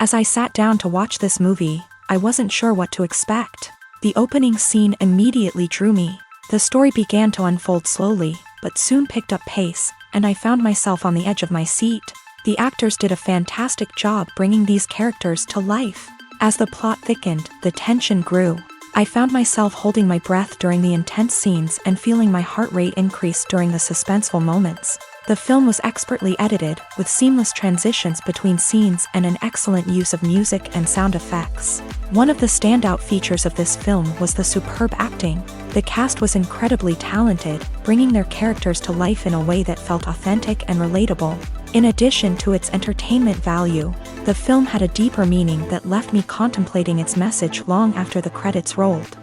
As I sat down to watch this movie, I wasn't sure what to expect. The opening scene immediately drew me. The story began to unfold slowly, but soon picked up pace, and I found myself on the edge of my seat. The actors did a fantastic job bringing these characters to life. As the plot thickened, the tension grew. I found myself holding my breath during the intense scenes and feeling my heart rate increase during the suspenseful moments. The film was expertly edited, with seamless transitions between scenes and an excellent use of music and sound effects. One of the standout features of this film was the superb acting. The cast was incredibly talented, bringing their characters to life in a way that felt authentic and relatable. In addition to its entertainment value, the film had a deeper meaning that left me contemplating its message long after the credits rolled.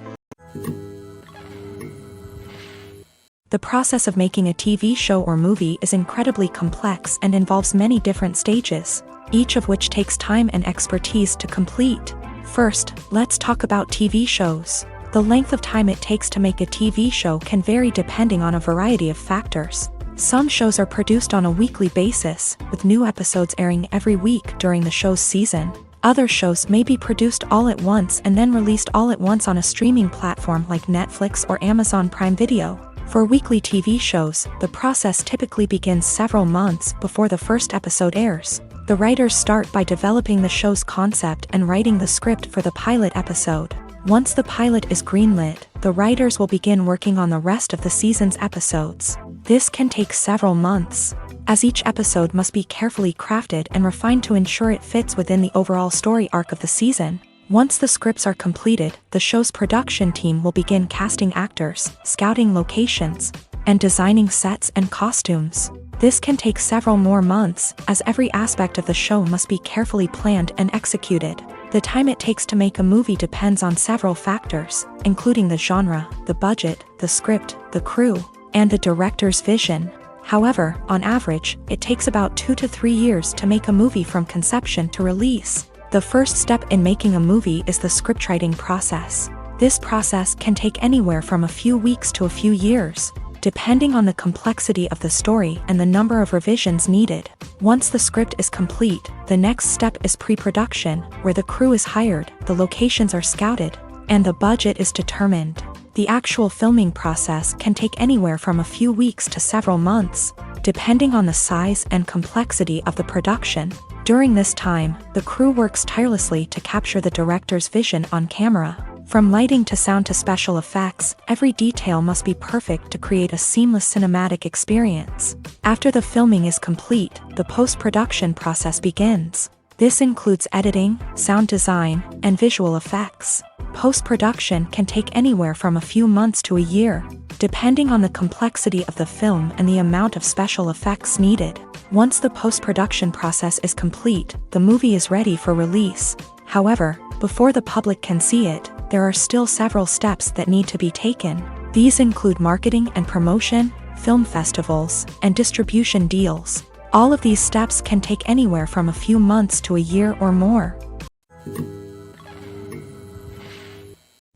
The process of making a TV show or movie is incredibly complex and involves many different stages, each of which takes time and expertise to complete. First, let's talk about TV shows. The length of time it takes to make a TV show can vary depending on a variety of factors. Some shows are produced on a weekly basis, with new episodes airing every week during the show's season. Other shows may be produced all at once and then released all at once on a streaming platform like Netflix or Amazon Prime Video. For weekly TV shows, the process typically begins several months before the first episode airs. The writers start by developing the show's concept and writing the script for the pilot episode. Once the pilot is greenlit, the writers will begin working on the rest of the season's episodes. This can take several months, as each episode must be carefully crafted and refined to ensure it fits within the overall story arc of the season. Once the scripts are completed, the show's production team will begin casting actors, scouting locations, and designing sets and costumes. This can take several more months, as every aspect of the show must be carefully planned and executed. The time it takes to make a movie depends on several factors, including the genre, the budget, the script, the crew, and the director's vision. However, on average, it takes about 2 to 3 years to make a movie from conception to release. The first step in making a movie is the scriptwriting process. This process can take anywhere from a few weeks to a few years, depending on the complexity of the story and the number of revisions needed. Once the script is complete, the next step is pre-production, where the crew is hired, the locations are scouted, and the budget is determined. The actual filming process can take anywhere from a few weeks to several months, depending on the size and complexity of the production. During this time, the crew works tirelessly to capture the director's vision on camera. From lighting to sound to special effects, every detail must be perfect to create a seamless cinematic experience. After the filming is complete, the post-production process begins. This includes editing, sound design, and visual effects. Post-production can take anywhere from a few months to a year, depending on the complexity of the film and the amount of special effects needed. Once the post-production process is complete, the movie is ready for release. However, before the public can see it, there are still several steps that need to be taken. These include marketing and promotion, film festivals, and distribution deals. All of these steps can take anywhere from a few months to a year or more.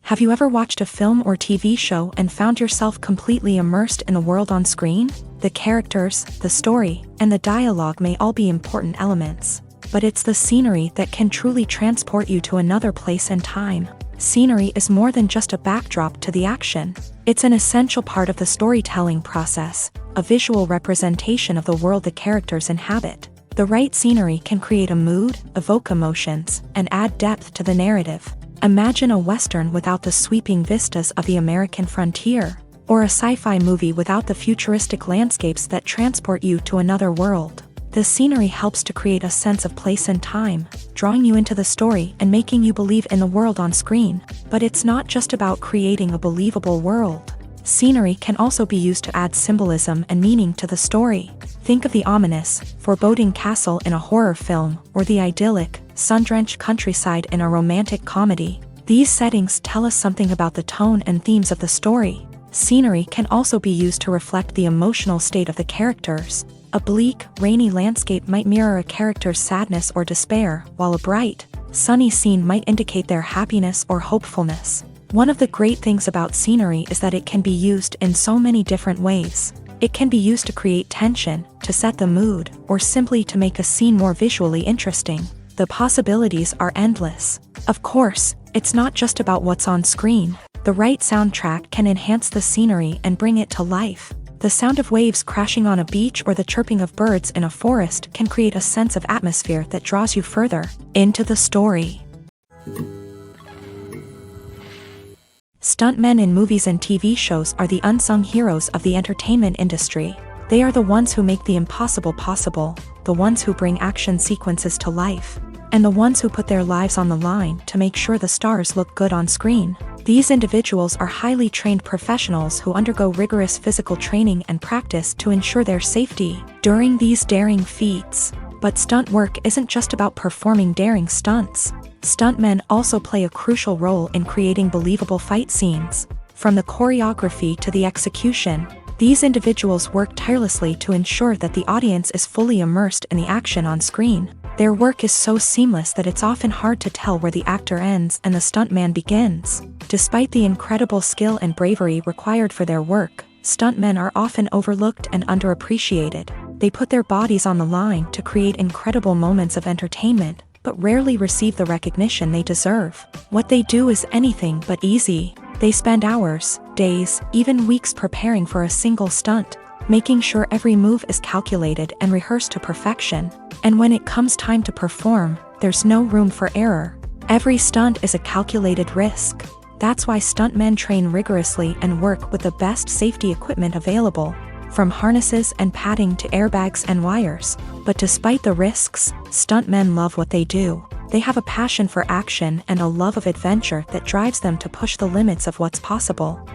Have you ever watched a film or TV show and found yourself completely immersed in the world on screen? The characters, the story, and the dialogue may all be important elements, but it's the scenery that can truly transport you to another place and time. Scenery is more than just a backdrop to the action. It's an essential part of the storytelling process, a visual representation of the world the characters inhabit. The right scenery can create a mood, evoke emotions, and add depth to the narrative. Imagine a Western without the sweeping vistas of the American frontier, or a sci-fi movie without the futuristic landscapes that transport you to another world. The scenery helps to create a sense of place and time, drawing you into the story and making you believe in the world on screen. But it's not just about creating a believable world. Scenery can also be used to add symbolism and meaning to the story. Think of the ominous, foreboding castle in a horror film, or the idyllic, sun-drenched countryside in a romantic comedy. These settings tell us something about the tone and themes of the story. Scenery can also be used to reflect the emotional state of the characters. A bleak, rainy landscape might mirror a character's sadness or despair, while a bright, sunny scene might indicate their happiness or hopefulness. One of the great things about scenery is that it can be used in so many different ways. It can be used to create tension, to set the mood, or simply to make a scene more visually interesting. The possibilities are endless. Of course, it's not just about what's on screen. The right soundtrack can enhance the scenery and bring it to life. The sound of waves crashing on a beach or the chirping of birds in a forest can create a sense of atmosphere that draws you further into the story. Stuntmen in movies and TV shows are the unsung heroes of the entertainment industry. They are the ones who make the impossible possible, the ones who bring action sequences to life, and the ones who put their lives on the line to make sure the stars look good on screen. These individuals are highly trained professionals who undergo rigorous physical training and practice to ensure their safety during these daring feats. But stunt work isn't just about performing daring stunts. Stuntmen also play a crucial role in creating believable fight scenes. From the choreography to the execution, these individuals work tirelessly to ensure that the audience is fully immersed in the action on screen. Their work is so seamless that it's often hard to tell where the actor ends and the stuntman begins. Despite the incredible skill and bravery required for their work, stuntmen are often overlooked and underappreciated. They put their bodies on the line to create incredible moments of entertainment, but rarely receive the recognition they deserve. What they do is anything but easy. They spend hours, days, even weeks preparing for a single stunt, making sure every move is calculated and rehearsed to perfection. And when it comes time to perform, there's no room for error. Every stunt is a calculated risk. That's why stuntmen train rigorously and work with the best safety equipment available, from harnesses and padding to airbags and wires. But despite the risks, stuntmen love what they do. They have a passion for action and a love of adventure that drives them to push the limits of what's possible.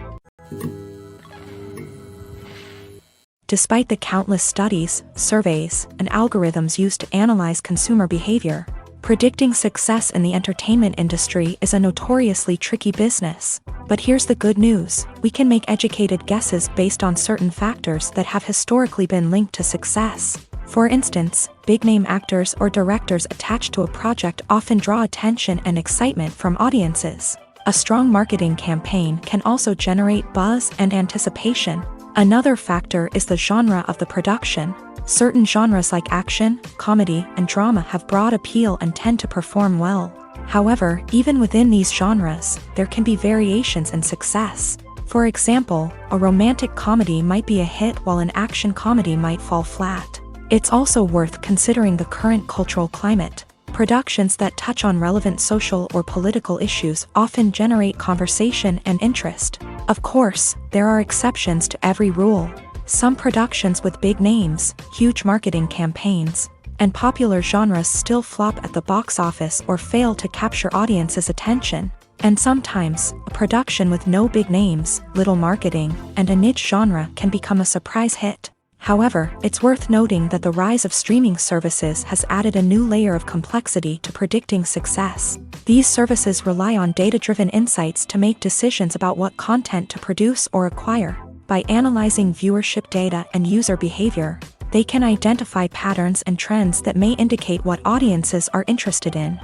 Despite the countless studies, surveys, and algorithms used to analyze consumer behavior, predicting success in the entertainment industry is a notoriously tricky business. But here's the good news: we can make educated guesses based on certain factors that have historically been linked to success. For instance, big-name actors or directors attached to a project often draw attention and excitement from audiences. A strong marketing campaign can also generate buzz and anticipation. Another factor is the genre of the production. Certain genres like action, comedy, and drama have broad appeal and tend to perform well. However, even within these genres, there can be variations in success. For example, a romantic comedy might be a hit while an action comedy might fall flat. It's also worth considering the current cultural climate. Productions that touch on relevant social or political issues often generate conversation and interest. Of course, there are exceptions to every rule. Some productions with big names, huge marketing campaigns, and popular genres still flop at the box office or fail to capture audiences' attention. And sometimes, a production with no big names, little marketing, and a niche genre can become a surprise hit. However, it's worth noting that the rise of streaming services has added a new layer of complexity to predicting success. These services rely on data-driven insights to make decisions about what content to produce or acquire. By analyzing viewership data and user behavior, they can identify patterns and trends that may indicate what audiences are interested in.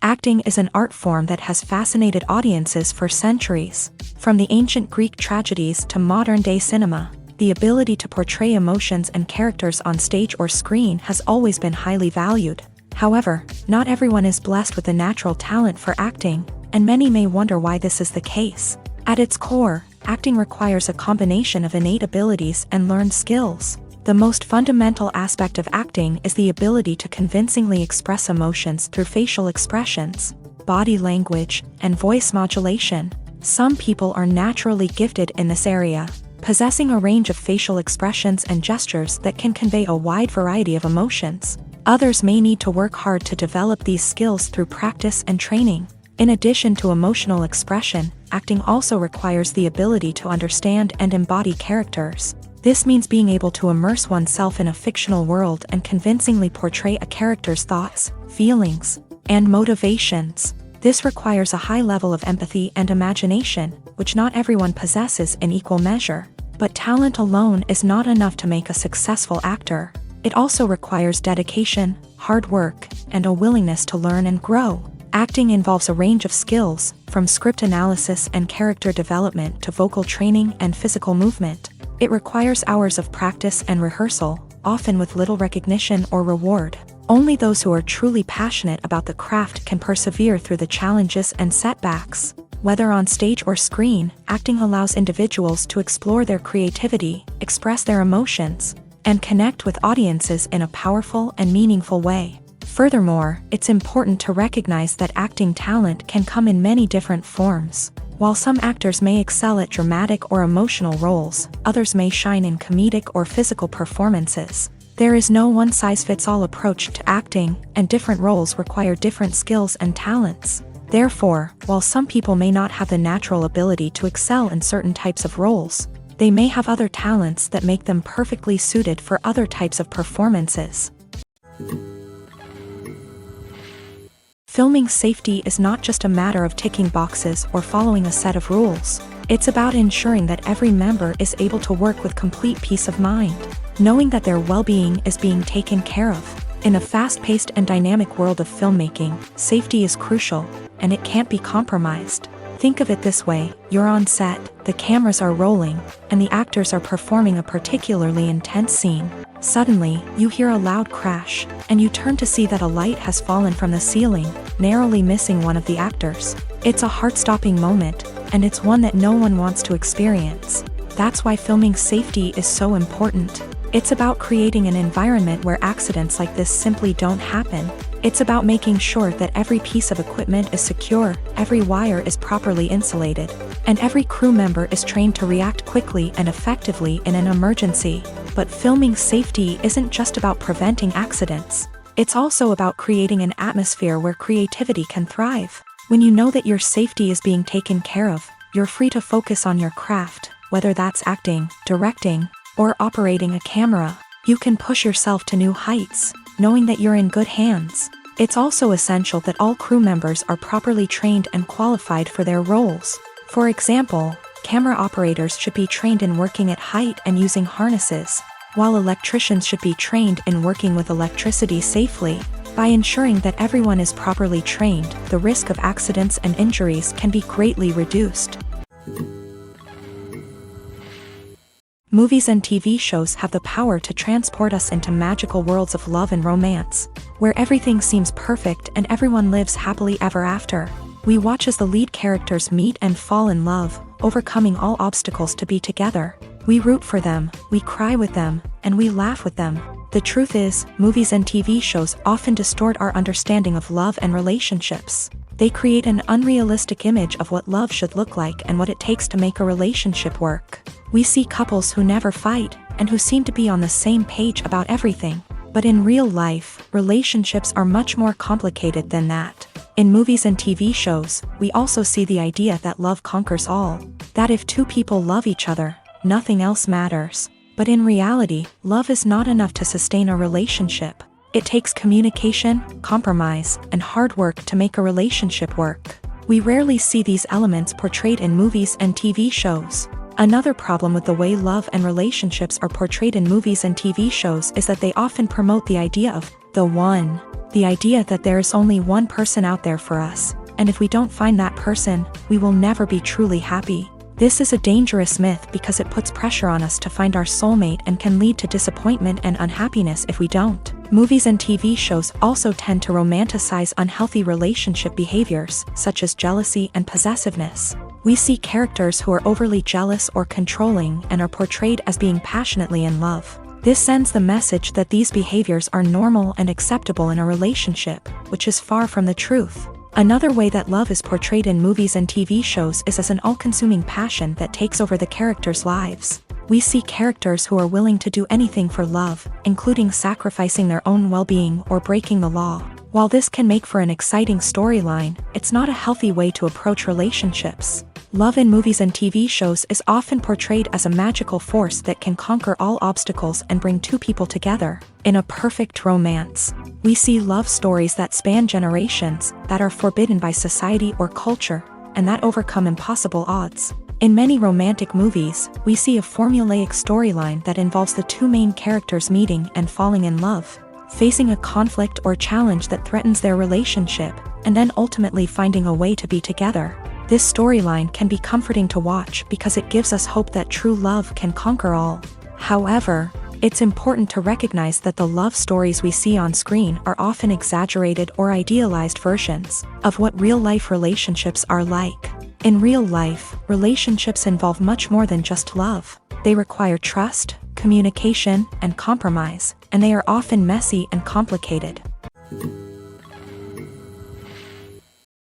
Acting is an art form that has fascinated audiences for centuries. From the ancient Greek tragedies to modern-day cinema, the ability to portray emotions and characters on stage or screen has always been highly valued. However, not everyone is blessed with a natural talent for acting, and many may wonder why this is the case. At its core, acting requires a combination of innate abilities and learned skills. The most fundamental aspect of acting is the ability to convincingly express emotions through facial expressions, body language, and voice modulation. Some people are naturally gifted in this area, possessing a range of facial expressions and gestures that can convey a wide variety of emotions. Others may need to work hard to develop these skills through practice and training. In addition to emotional expression, acting also requires the ability to understand and embody characters. This means being able to immerse oneself in a fictional world and convincingly portray a character's thoughts, feelings, and motivations. This requires a high level of empathy and imagination, which not everyone possesses in equal measure. But talent alone is not enough to make a successful actor. It also requires dedication, hard work, and a willingness to learn and grow. Acting involves a range of skills, from script analysis and character development to vocal training and physical movement. It requires hours of practice and rehearsal, often with little recognition or reward. Only those who are truly passionate about the craft can persevere through the challenges and setbacks. Whether on stage or screen, acting allows individuals to explore their creativity, express their emotions, and connect with audiences in a powerful and meaningful way. Furthermore, it's important to recognize that acting talent can come in many different forms. While some actors may excel at dramatic or emotional roles, others may shine in comedic or physical performances. There is no one-size-fits-all approach to acting, and different roles require different skills and talents. Therefore, while some people may not have the natural ability to excel in certain types of roles, they may have other talents that make them perfectly suited for other types of performances. Filming safety is not just a matter of ticking boxes or following a set of rules. It's about ensuring that every member is able to work with complete peace of mind, knowing that their well-being is being taken care of. In a fast-paced and dynamic world of filmmaking, safety is crucial, and it can't be compromised. Think of it this way: you're on set, the cameras are rolling, and the actors are performing a particularly intense scene. Suddenly, you hear a loud crash, and you turn to see that a light has fallen from the ceiling, narrowly missing one of the actors. It's a heart-stopping moment, and it's one that no one wants to experience. That's why filming safety is so important. It's about creating an environment where accidents like this simply don't happen. It's about making sure that every piece of equipment is secure, every wire is properly insulated, and every crew member is trained to react quickly and effectively in an emergency. But filming safety isn't just about preventing accidents. It's also about creating an atmosphere where creativity can thrive. When you know that your safety is being taken care of, you're free to focus on your craft, whether that's acting, directing, or operating a camera. You can push yourself to new heights, knowing that you're in good hands. It's also essential that all crew members are properly trained and qualified for their roles. For example, camera operators should be trained in working at height and using harnesses, while electricians should be trained in working with electricity safely. By ensuring that everyone is properly trained, the risk of accidents and injuries can be greatly reduced. Movies and TV shows have the power to transport us into magical worlds of love and romance, where everything seems perfect and everyone lives happily ever after. We watch as the lead characters meet and fall in love, overcoming all obstacles to be together. We root for them, we cry with them, and we laugh with them. The truth is, movies and TV shows often distort our understanding of love and relationships. They create an unrealistic image of what love should look like and what it takes to make a relationship work. We see couples who never fight, and who seem to be on the same page about everything. But in real life, relationships are much more complicated than that. In movies and TV shows, we also see the idea that love conquers all. That if two people love each other, nothing else matters. But in reality, love is not enough to sustain a relationship. It takes communication, compromise, and hard work to make a relationship work. We rarely see these elements portrayed in movies and TV shows. Another problem with the way love and relationships are portrayed in movies and TV shows is that they often promote the idea of the one. The idea that there is only one person out there for us, and if we don't find that person, we will never be truly happy. This is a dangerous myth because it puts pressure on us to find our soulmate and can lead to disappointment and unhappiness if we don't. Movies and TV shows also tend to romanticize unhealthy relationship behaviors, such as jealousy and possessiveness. We see characters who are overly jealous or controlling and are portrayed as being passionately in love. This sends the message that these behaviors are normal and acceptable in a relationship, which is far from the truth. Another way that love is portrayed in movies and TV shows is as an all-consuming passion that takes over the characters' lives. We see characters who are willing to do anything for love, including sacrificing their own well-being or breaking the law. While this can make for an exciting storyline, it's not a healthy way to approach relationships. Love in movies and TV shows is often portrayed as a magical force that can conquer all obstacles and bring two people together. In a perfect romance, we see love stories that span generations, that are forbidden by society or culture, and that overcome impossible odds. In many romantic movies, we see a formulaic storyline that involves the two main characters meeting and falling in love, facing a conflict or challenge that threatens their relationship, and then ultimately finding a way to be together. This storyline can be comforting to watch because it gives us hope that true love can conquer all. However, It's important to recognize that the love stories we see on screen are often exaggerated or idealized versions of what real-life relationships are like. In real life, relationships involve much more than just love. They require trust, communication, and compromise, and they are often messy and complicated.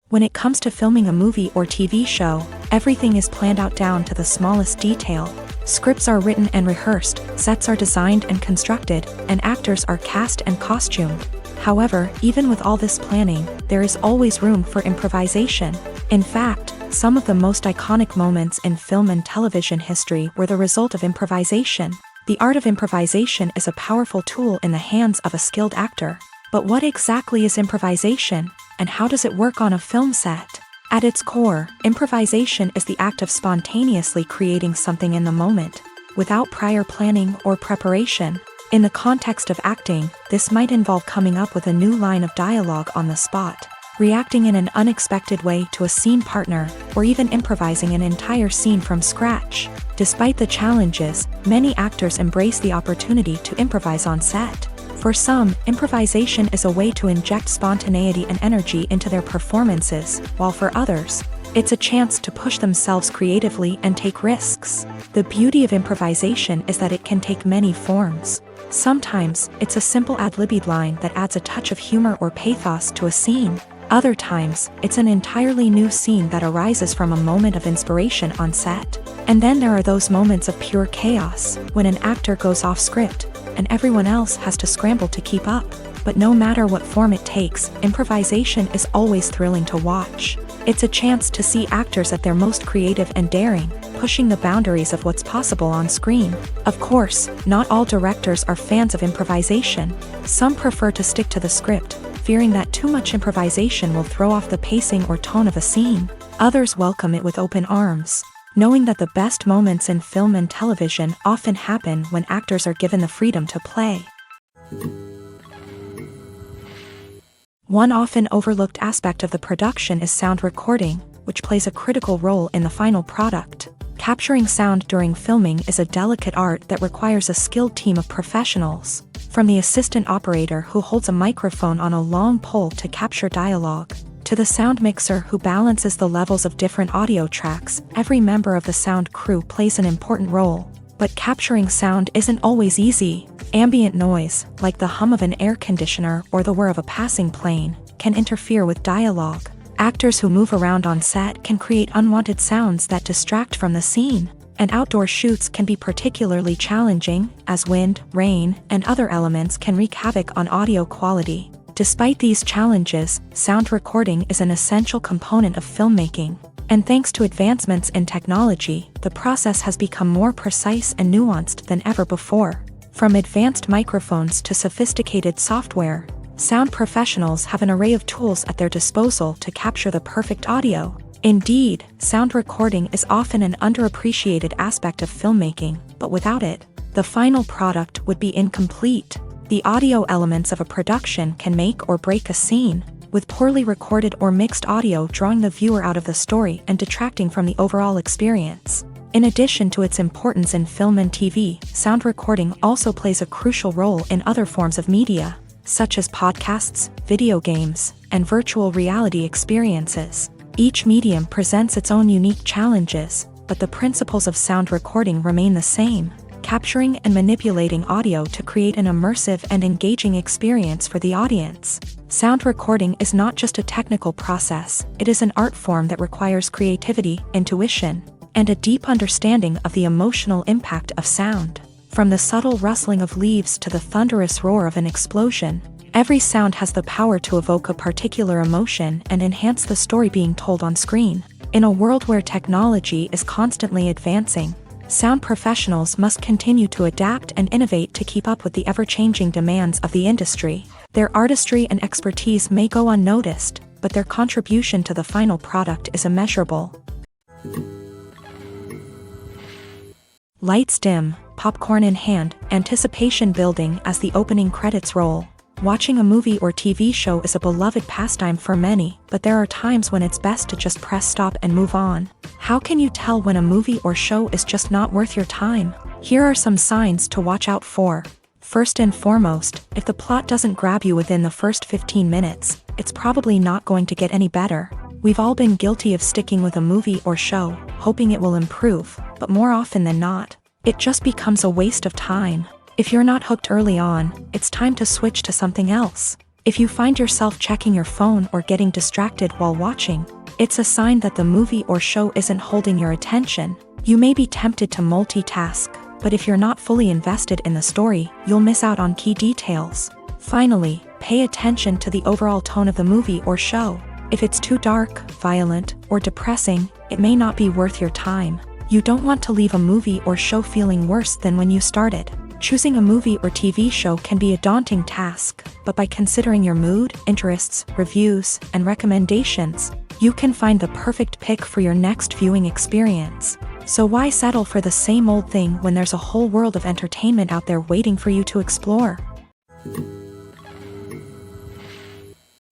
When it comes to filming a movie or TV show, everything is planned out down to the smallest detail. Scripts are written and rehearsed, sets are designed and constructed, and actors are cast and costumed. However, even with all this planning, there is always room for improvisation. In fact, some of the most iconic moments in film and television history were the result of improvisation. The art of improvisation is a powerful tool in the hands of a skilled actor. But what exactly is improvisation, and how does it work on a film set? At its core, improvisation is the act of spontaneously creating something in the moment, without prior planning or preparation. In the context of acting, this might involve coming up with a new line of dialogue on the spot, reacting in an unexpected way to a scene partner, or even improvising an entire scene from scratch. Despite the challenges, many actors embrace the opportunity to improvise on set. For some, improvisation is a way to inject spontaneity and energy into their performances, while for others, it's a chance to push themselves creatively and take risks. The beauty of improvisation is that it can take many forms. Sometimes, it's a simple ad-libbed line that adds a touch of humor or pathos to a scene. Other times, it's an entirely new scene that arises from a moment of inspiration on set. And then there are those moments of pure chaos, when an actor goes off script, and everyone else has to scramble to keep up. But no matter what form it takes, improvisation is always thrilling to watch. It's a chance to see actors at their most creative and daring, pushing the boundaries of what's possible on screen. Of course, not all directors are fans of improvisation. Some prefer to stick to the script, fearing that too much improvisation will throw off the pacing or tone of a scene. Others welcome it with open arms, knowing that the best moments in film and television often happen when actors are given the freedom to play. One often overlooked aspect of the production is sound recording, which plays a critical role in the final product. Capturing sound during filming is a delicate art that requires a skilled team of professionals, from the assistant operator who holds a microphone on a long pole to capture dialogue, to the sound mixer who balances the levels of different audio tracks. Every member of the sound crew plays an important role. But capturing sound isn't always easy. Ambient noise, like the hum of an air conditioner or the whir of a passing plane, can interfere with dialogue. Actors who move around on set can create unwanted sounds that distract from the scene. And outdoor shoots can be particularly challenging, as wind, rain, and other elements can wreak havoc on audio quality. Despite these challenges, sound recording is an essential component of filmmaking. And thanks to advancements in technology, the process has become more precise and nuanced than ever before. From advanced microphones to sophisticated software, sound professionals have an array of tools at their disposal to capture the perfect audio. Indeed, sound recording is often an underappreciated aspect of filmmaking, but without it, the final product would be incomplete. The audio elements of a production can make or break a scene, with poorly recorded or mixed audio drawing the viewer out of the story and detracting from the overall experience. In addition to its importance in film and TV, sound recording also plays a crucial role in other forms of media, such as podcasts, video games, and virtual reality experiences. Each medium presents its own unique challenges, but the principles of sound recording remain the same: capturing and manipulating audio to create an immersive and engaging experience for the audience. Sound recording is not just a technical process, it is an art form that requires creativity, intuition, and a deep understanding of the emotional impact of sound. From the subtle rustling of leaves to the thunderous roar of an explosion, every sound has the power to evoke a particular emotion and enhance the story being told on screen. In a world where technology is constantly advancing, sound professionals must continue to adapt and innovate to keep up with the ever-changing demands of the industry. Their artistry and expertise may go unnoticed, but their contribution to the final product is immeasurable. Lights dim, popcorn in hand, anticipation building as the opening credits roll. Watching a movie or TV show is a beloved pastime for many, but there are times when it's best to just press stop and move on. How can you tell when a movie or show is just not worth your time? Here are some signs to watch out for. First and foremost, if the plot doesn't grab you within the first 15 minutes, it's probably not going to get any better. We've all been guilty of sticking with a movie or show, hoping it will improve, but more often than not, it just becomes a waste of time. If you're not hooked early on, it's time to switch to something else. If you find yourself checking your phone or getting distracted while watching, it's a sign that the movie or show isn't holding your attention. You may be tempted to multitask, but if you're not fully invested in the story, you'll miss out on key details. Finally, pay attention to the overall tone of the movie or show. If it's too dark, violent, or depressing, it may not be worth your time. You don't want to leave a movie or show feeling worse than when you started. Choosing a movie or TV show can be a daunting task, but by considering your mood, interests, reviews, and recommendations, you can find the perfect pick for your next viewing experience. So why settle for the same old thing when there's a whole world of entertainment out there waiting for you to explore?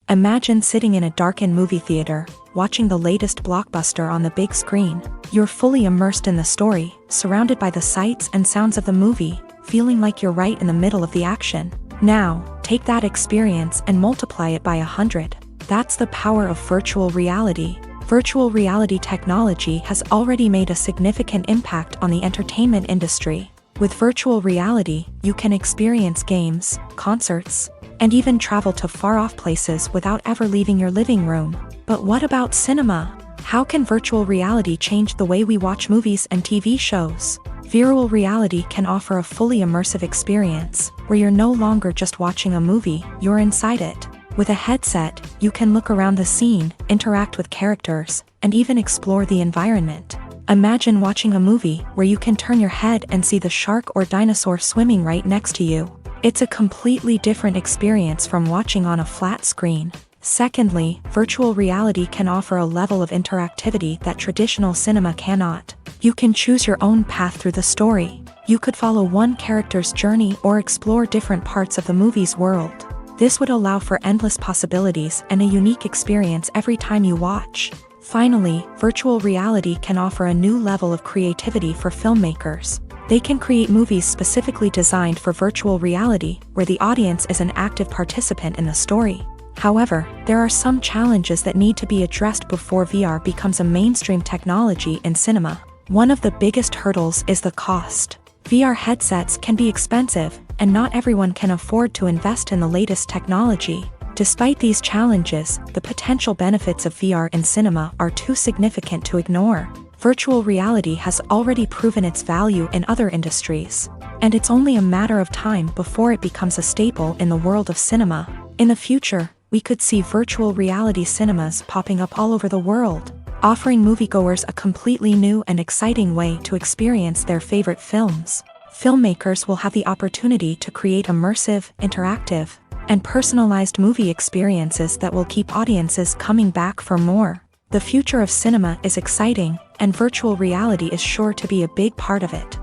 Imagine sitting in a darkened movie theater, watching the latest blockbuster on the big screen. You're fully immersed in the story, surrounded by the sights and sounds of the movie, feeling like you're right in the middle of the action. Now, take that experience and multiply it by 100. That's the power of virtual reality. Virtual reality technology has already made a significant impact on the entertainment industry. With virtual reality, you can experience games, concerts, and even travel to far-off places without ever leaving your living room. But what about cinema? How can virtual reality change the way we watch movies and TV shows? Virtual reality can offer a fully immersive experience, where you're no longer just watching a movie, you're inside it. With a headset, you can look around the scene, interact with characters, and even explore the environment. Imagine watching a movie where you can turn your head and see the shark or dinosaur swimming right next to you. It's a completely different experience from watching on a flat screen. Secondly, virtual reality can offer a level of interactivity that traditional cinema cannot. You can choose your own path through the story. You could follow one character's journey or explore different parts of the movie's world. This would allow for endless possibilities and a unique experience every time you watch. Finally, virtual reality can offer a new level of creativity for filmmakers. They can create movies specifically designed for virtual reality, where the audience is an active participant in the story. However, there are some challenges that need to be addressed before VR becomes a mainstream technology in cinema. One of the biggest hurdles is the cost. VR headsets can be expensive, and not everyone can afford to invest in the latest technology. Despite these challenges, the potential benefits of VR in cinema are too significant to ignore. Virtual reality has already proven its value in other industries, and it's only a matter of time before it becomes a staple in the world of cinema. In the future, we could see virtual reality cinemas popping up all over the world, offering moviegoers a completely new and exciting way to experience their favorite films. Filmmakers will have the opportunity to create immersive, interactive, and personalized movie experiences that will keep audiences coming back for more. The future of cinema is exciting, and virtual reality is sure to be a big part of it.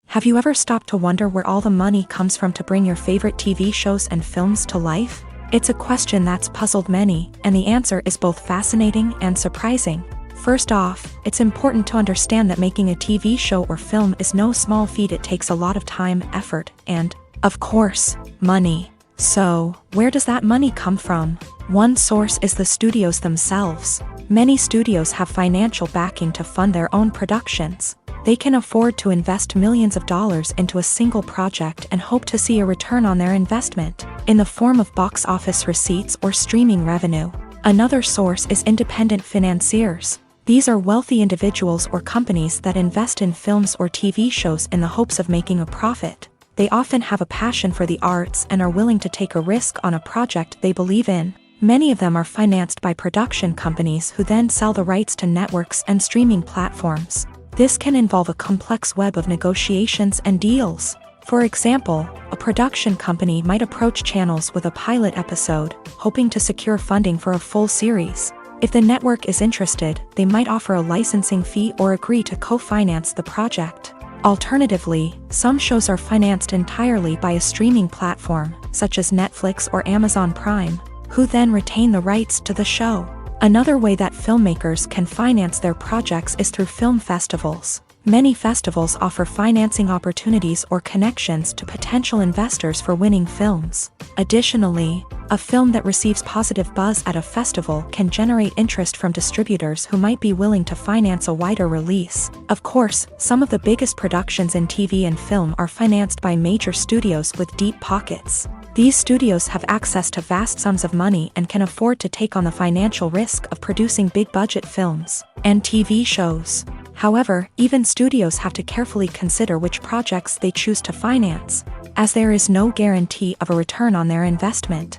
Have you ever stopped to wonder where all the money comes from to bring your favorite TV shows and films to life? It's a question that's puzzled many, and the answer is both fascinating and surprising. First off, it's important to understand that making a TV show or film is no small feat. It takes a lot of time, effort, and, of course, money. So, where does that money come from? One source is the studios themselves. Many studios have financial backing to fund their own productions. They can afford to invest millions of dollars into a single project and hope to see a return on their investment, in the form of box office receipts or streaming revenue. Another source is independent financiers. These are wealthy individuals or companies that invest in films or TV shows in the hopes of making a profit. They often have a passion for the arts and are willing to take a risk on a project they believe in. Many of them are financed by production companies who then sell the rights to networks and streaming platforms. This can involve a complex web of negotiations and deals. For example, a production company might approach channels with a pilot episode, hoping to secure funding for a full series. If the network is interested, they might offer a licensing fee or agree to co-finance the project. Alternatively, some shows are financed entirely by a streaming platform, such as Netflix or Amazon Prime, who then retain the rights to the show. Another way that filmmakers can finance their projects is through film festivals. Many festivals offer financing opportunities or connections to potential investors for winning films. Additionally, a film that receives positive buzz at a festival can generate interest from distributors who might be willing to finance a wider release. Of course, some of the biggest productions in TV and film are financed by major studios with deep pockets. These studios have access to vast sums of money and can afford to take on the financial risk of producing big-budget films and TV shows. However, even studios have to carefully consider which projects they choose to finance, as there is no guarantee of a return on their investment.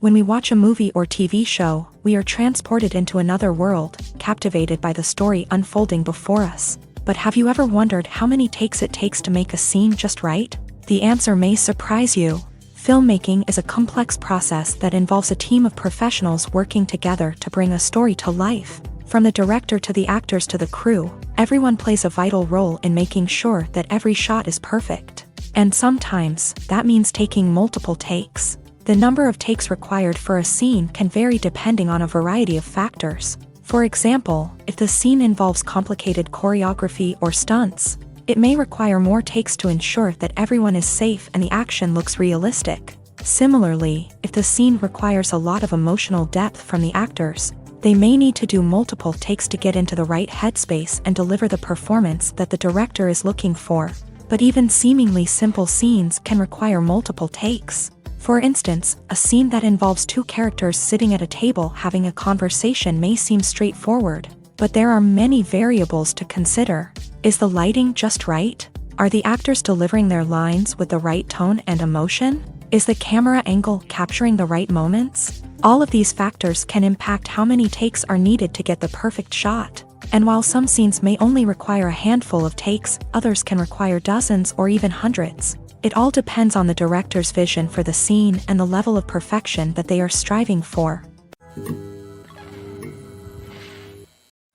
When we watch a movie or TV show, we are transported into another world, captivated by the story unfolding before us. But have you ever wondered how many takes it takes to make a scene just right? The answer may surprise you. Filmmaking is a complex process that involves a team of professionals working together to bring a story to life. From the director to the actors to the crew, everyone plays a vital role in making sure that every shot is perfect. And sometimes, that means taking multiple takes. The number of takes required for a scene can vary depending on a variety of factors. For example, if the scene involves complicated choreography or stunts, it may require more takes to ensure that everyone is safe and the action looks realistic. Similarly, if the scene requires a lot of emotional depth from the actors, they may need to do multiple takes to get into the right headspace and deliver the performance that the director is looking for. But even seemingly simple scenes can require multiple takes. For instance, a scene that involves two characters sitting at a table having a conversation may seem straightforward, but there are many variables to consider. Is the lighting just right? Are the actors delivering their lines with the right tone and emotion? Is the camera angle capturing the right moments? All of these factors can impact how many takes are needed to get the perfect shot. And while some scenes may only require a handful of takes, others can require dozens or even hundreds. It all depends on the director's vision for the scene and the level of perfection that they are striving for.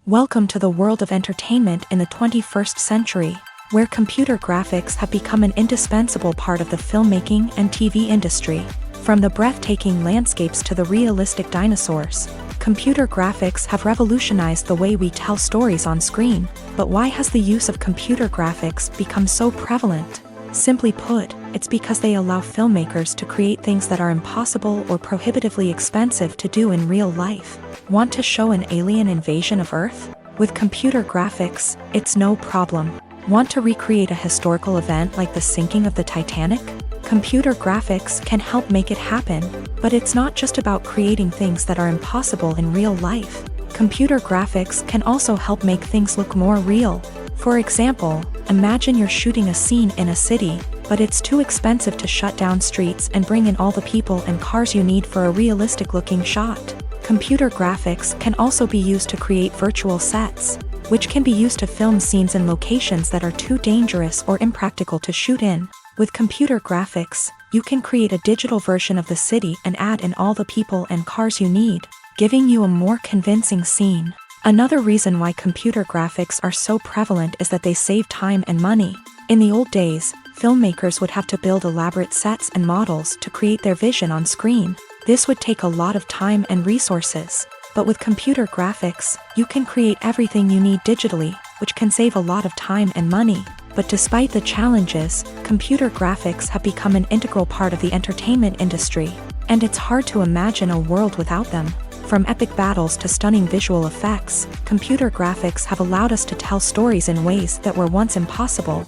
Welcome to the world of entertainment in the 21st century, where computer graphics have become an indispensable part of the filmmaking and TV industry. From the breathtaking landscapes to the realistic dinosaurs, computer graphics have revolutionized the way we tell stories on screen. But why has the use of computer graphics become so prevalent? Simply put, it's because they allow filmmakers to create things that are impossible or prohibitively expensive to do in real life. Want to show an alien invasion of Earth? With computer graphics, it's no problem. Want to recreate a historical event like the sinking of the Titanic? Computer graphics can help make it happen, but it's not just about creating things that are impossible in real life. Computer graphics can also help make things look more real. For example, imagine you're shooting a scene in a city, but it's too expensive to shut down streets and bring in all the people and cars you need for a realistic-looking shot. Computer graphics can also be used to create virtual sets, which can be used to film scenes in locations that are too dangerous or impractical to shoot in. With computer graphics, you can create a digital version of the city and add in all the people and cars you need, giving you a more convincing scene. Another reason why computer graphics are so prevalent is that they save time and money. In the old days, filmmakers would have to build elaborate sets and models to create their vision on screen. This would take a lot of time and resources. But with computer graphics, you can create everything you need digitally, which can save a lot of time and money. But despite the challenges, computer graphics have become an integral part of the entertainment industry, and it's hard to imagine a world without them. From epic battles to stunning visual effects, computer graphics have allowed us to tell stories in ways that were once impossible.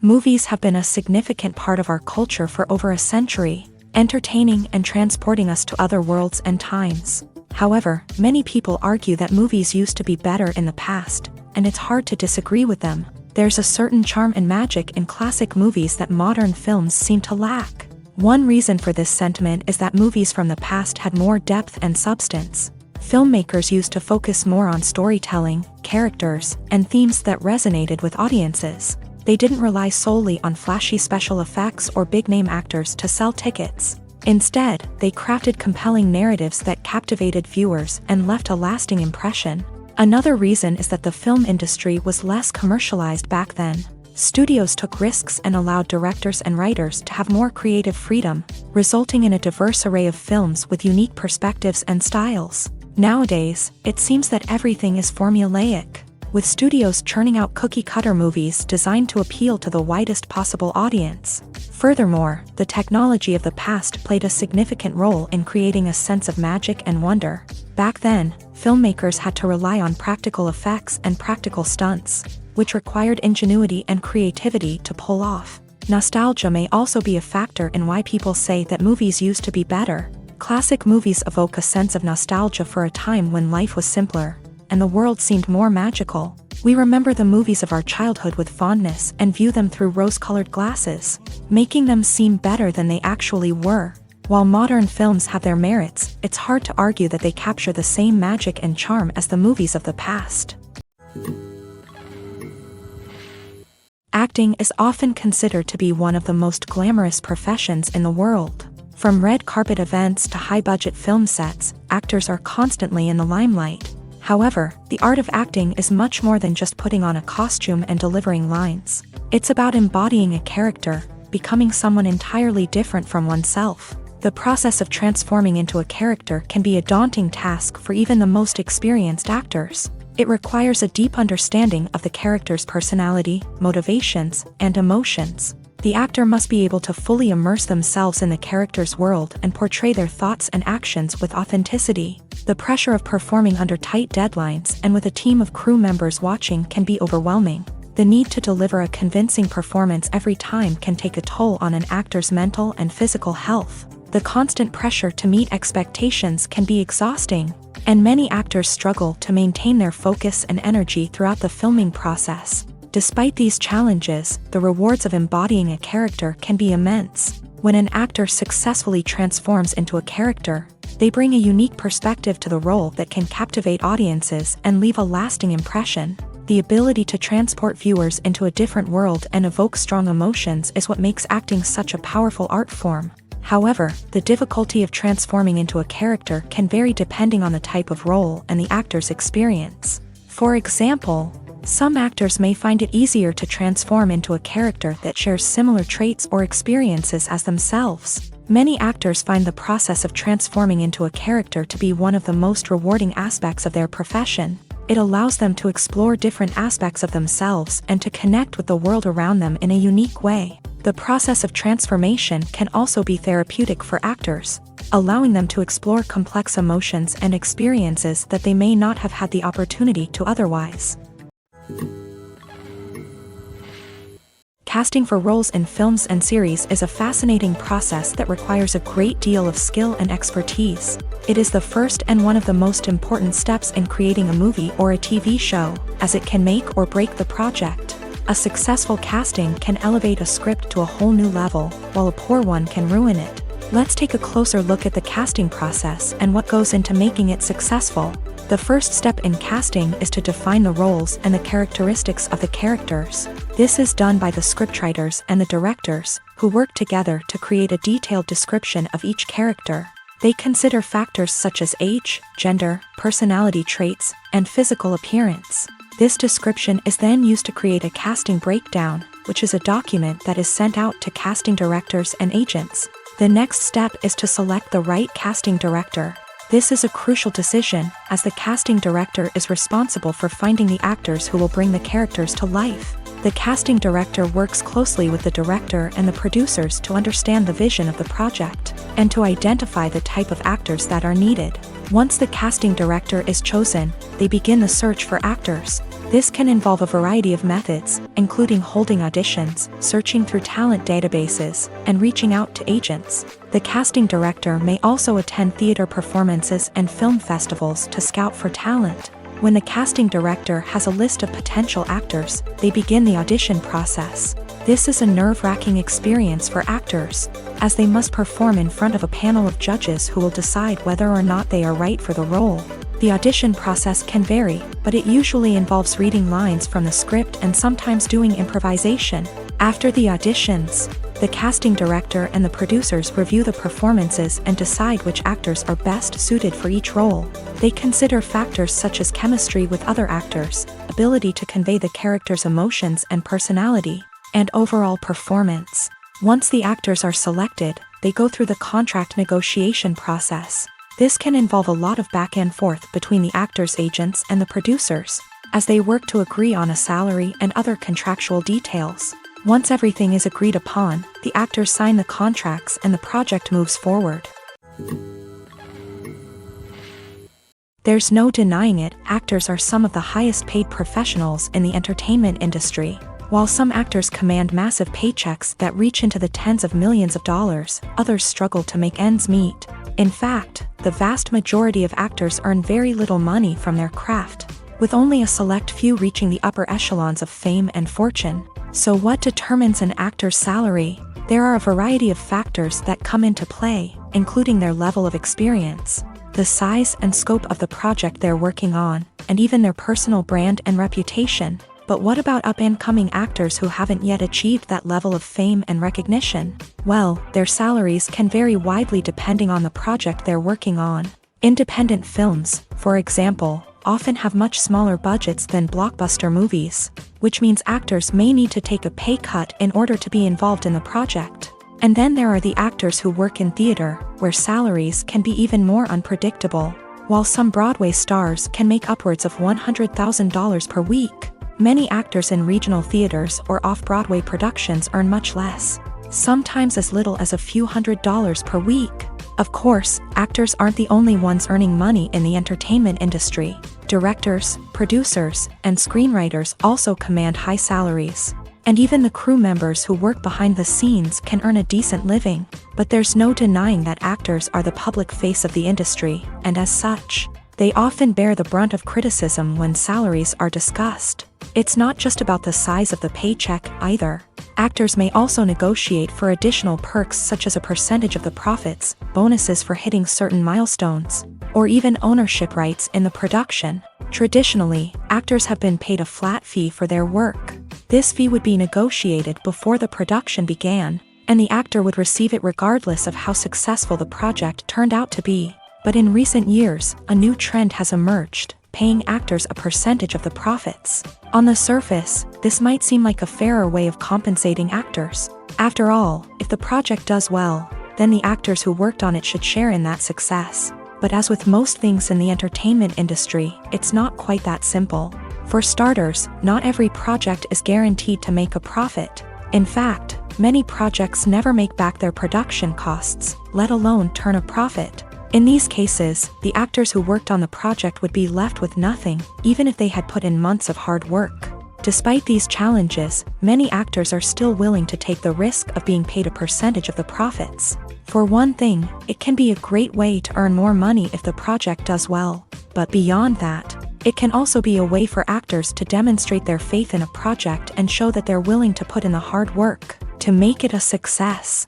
Movies have been a significant part of our culture for over a century, entertaining and transporting us to other worlds and times. However, many people argue that movies used to be better in the past, and it's hard to disagree with them. There's a certain charm and magic in classic movies that modern films seem to lack. One reason for this sentiment is that movies from the past had more depth and substance. Filmmakers used to focus more on storytelling, characters, and themes that resonated with audiences. They didn't rely solely on flashy special effects or big-name actors to sell tickets. Instead, they crafted compelling narratives that captivated viewers and left a lasting impression. Another reason is that the film industry was less commercialized back then. Studios took risks and allowed directors and writers to have more creative freedom, resulting in a diverse array of films with unique perspectives and styles. Nowadays, it seems that everything is formulaic, with studios churning out cookie-cutter movies designed to appeal to the widest possible audience. Furthermore, the technology of the past played a significant role in creating a sense of magic and wonder. Back then, filmmakers had to rely on practical effects and practical stunts, which required ingenuity and creativity to pull off. Nostalgia may also be a factor in why people say that movies used to be better. Classic movies evoke a sense of nostalgia for a time when life was simpler, and the world seemed more magical. We remember the movies of our childhood with fondness and view them through rose-colored glasses, making them seem better than they actually were. While modern films have their merits, it's hard to argue that they capture the same magic and charm as the movies of the past. Acting is often considered to be one of the most glamorous professions in the world. From red carpet events to high-budget film sets, actors are constantly in the limelight. However, the art of acting is much more than just putting on a costume and delivering lines. It's about embodying a character, becoming someone entirely different from oneself. The process of transforming into a character can be a daunting task for even the most experienced actors. It requires a deep understanding of the character's personality, motivations, and emotions. The actor must be able to fully immerse themselves in the character's world and portray their thoughts and actions with authenticity. The pressure of performing under tight deadlines and with a team of crew members watching can be overwhelming. The need to deliver a convincing performance every time can take a toll on an actor's mental and physical health. The constant pressure to meet expectations can be exhausting, and many actors struggle to maintain their focus and energy throughout the filming process. Despite these challenges, the rewards of embodying a character can be immense. When an actor successfully transforms into a character, they bring a unique perspective to the role that can captivate audiences and leave a lasting impression. The ability to transport viewers into a different world and evoke strong emotions is what makes acting such a powerful art form. However, the difficulty of transforming into a character can vary depending on the type of role and the actor's experience. For example, some actors may find it easier to transform into a character that shares similar traits or experiences as themselves. Many actors find the process of transforming into a character to be one of the most rewarding aspects of their profession. It allows them to explore different aspects of themselves and to connect with the world around them in a unique way. The process of transformation can also be therapeutic for actors, allowing them to explore complex emotions and experiences that they may not have had the opportunity to otherwise. Casting for roles in films and series is a fascinating process that requires a great deal of skill and expertise. It is the first and one of the most important steps in creating a movie or a TV show, as it can make or break the project. A successful casting can elevate a script to a whole new level, while a poor one can ruin it. Let's take a closer look at the casting process and what goes into making it successful. The first step in casting is to define the roles and the characteristics of the characters. This is done by the scriptwriters and the directors, who work together to create a detailed description of each character. They consider factors such as age, gender, personality traits, and physical appearance. This description is then used to create a casting breakdown, which is a document that is sent out to casting directors and agents. The next step is to select the right casting director. This is a crucial decision, as the casting director is responsible for finding the actors who will bring the characters to life. The casting director works closely with the director and the producers to understand the vision of the project, and to identify the type of actors that are needed. Once the casting director is chosen, they begin the search for actors. This can involve a variety of methods, including holding auditions, searching through talent databases, and reaching out to agents. The casting director may also attend theater performances and film festivals to scout for talent. When the casting director has a list of potential actors, they begin the audition process. This is a nerve-wracking experience for actors, as they must perform in front of a panel of judges who will decide whether or not they are right for the role. The audition process can vary, but it usually involves reading lines from the script and sometimes doing improvisation. After the auditions, The casting director and the producers review the performances and decide which actors are best suited for each role. They consider factors such as chemistry with other actors, ability to convey the character's emotions and personality, and overall performance. Once the actors are selected, they go through the contract negotiation process. This can involve a lot of back and forth between the actors' agents and the producers, as they work to agree on a salary and other contractual details. Once everything is agreed upon, the actors sign the contracts and the project moves forward. There's no denying it, actors are some of the highest paid professionals in the entertainment industry. While some actors command massive paychecks that reach into the tens of millions of dollars, others struggle to make ends meet. In fact, the vast majority of actors earn very little money from their craft, with only a select few reaching the upper echelons of fame and fortune. So what determines an actor's salary? There are a variety of factors that come into play, including their level of experience, the size and scope of the project they're working on, and even their personal brand and reputation. But what about up-and-coming actors who haven't yet achieved that level of fame and recognition? Well, their salaries can vary widely depending on the project they're working on. Independent films, for example, often have much smaller budgets than blockbuster movies, which means actors may need to take a pay cut in order to be involved in the project. And then there are the actors who work in theater, where salaries can be even more unpredictable. While some Broadway stars can make upwards of $100,000 per week, many actors in regional theaters or off-Broadway productions earn much less, sometimes as little as a few $100s per week. Of course, actors aren't the only ones earning money in the entertainment industry. Directors, producers, and screenwriters also command high salaries. And even the crew members who work behind the scenes can earn a decent living. But there's no denying that actors are the public face of the industry, and as such, they often bear the brunt of criticism when salaries are discussed. It's not just about the size of the paycheck, either. Actors may also negotiate for additional perks such as a percentage of the profits, bonuses for hitting certain milestones, or even ownership rights in the production. Traditionally, actors have been paid a flat fee for their work. This fee would be negotiated before the production began, and the actor would receive it regardless of how successful the project turned out to be. But in recent years, a new trend has emerged, paying actors a percentage of the profits. On the surface, this might seem like a fairer way of compensating actors. After all, if the project does well, then the actors who worked on it should share in that success. But as with most things in the entertainment industry, it's not quite that simple. For starters, not every project is guaranteed to make a profit. In fact, many projects never make back their production costs, let alone turn a profit. In these cases, the actors who worked on the project would be left with nothing, even if they had put in months of hard work. Despite these challenges, many actors are still willing to take the risk of being paid a percentage of the profits. For one thing, it can be a great way to earn more money if the project does well. But beyond that, it can also be a way for actors to demonstrate their faith in a project and show that they're willing to put in the hard work to make it a success.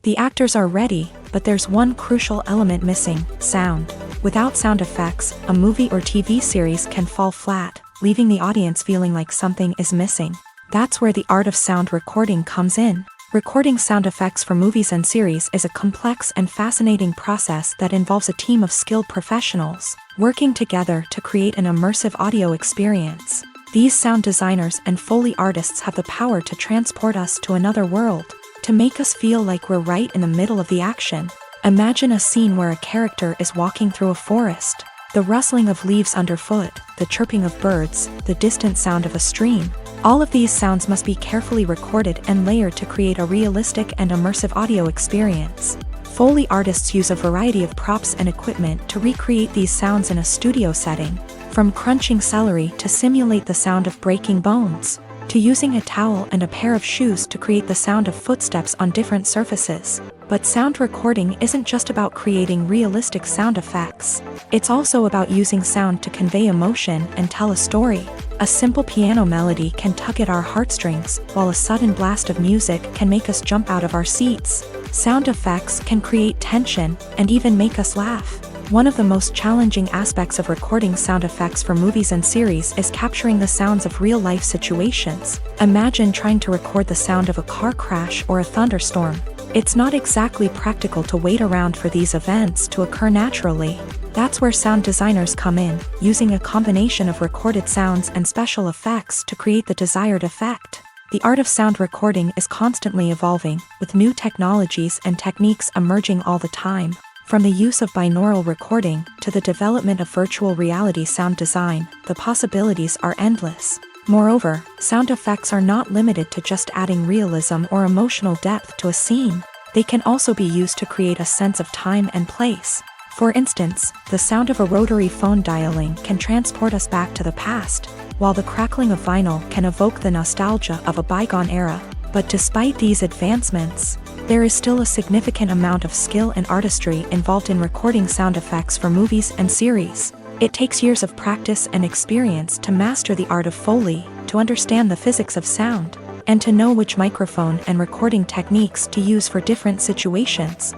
The actors are ready, but there's one crucial element missing: sound. Without sound effects, a movie or TV series can fall flat, leaving the audience feeling like something is missing. That's where the art of sound recording comes in. Recording sound effects for movies and series is a complex and fascinating process that involves a team of skilled professionals working together to create an immersive audio experience. These sound designers and Foley artists have the power to transport us to another world, to make us feel like we're right in the middle of the action. Imagine a scene where a character is walking through a forest. The rustling of leaves underfoot, the chirping of birds, the distant sound of a stream. All of these sounds must be carefully recorded and layered to create a realistic and immersive audio experience. Foley artists use a variety of props and equipment to recreate these sounds in a studio setting, from crunching celery to simulate the sound of breaking bones, to using a towel and a pair of shoes to create the sound of footsteps on different surfaces. But sound recording isn't just about creating realistic sound effects. It's also about using sound to convey emotion and tell a story. A simple piano melody can tug at our heartstrings, while a sudden blast of music can make us jump out of our seats. Sound effects can create tension and even make us laugh. One of the most challenging aspects of recording sound effects for movies and series is capturing the sounds of real-life situations. Imagine trying to record the sound of a car crash or a thunderstorm. It's not exactly practical to wait around for these events to occur naturally. That's where sound designers come in, using a combination of recorded sounds and special effects to create the desired effect. The art of sound recording is constantly evolving, with new technologies and techniques emerging all the time. From the use of binaural recording to the development of virtual reality sound design, the possibilities are endless. Moreover, sound effects are not limited to just adding realism or emotional depth to a scene. They can also be used to create a sense of time and place. For instance, the sound of a rotary phone dialing can transport us back to the past, while the crackling of vinyl can evoke the nostalgia of a bygone era. But despite these advancements, there is still a significant amount of skill and artistry involved in recording sound effects for movies and series. It takes years of practice and experience to master the art of Foley, to understand the physics of sound, and to know which microphone and recording techniques to use for different situations.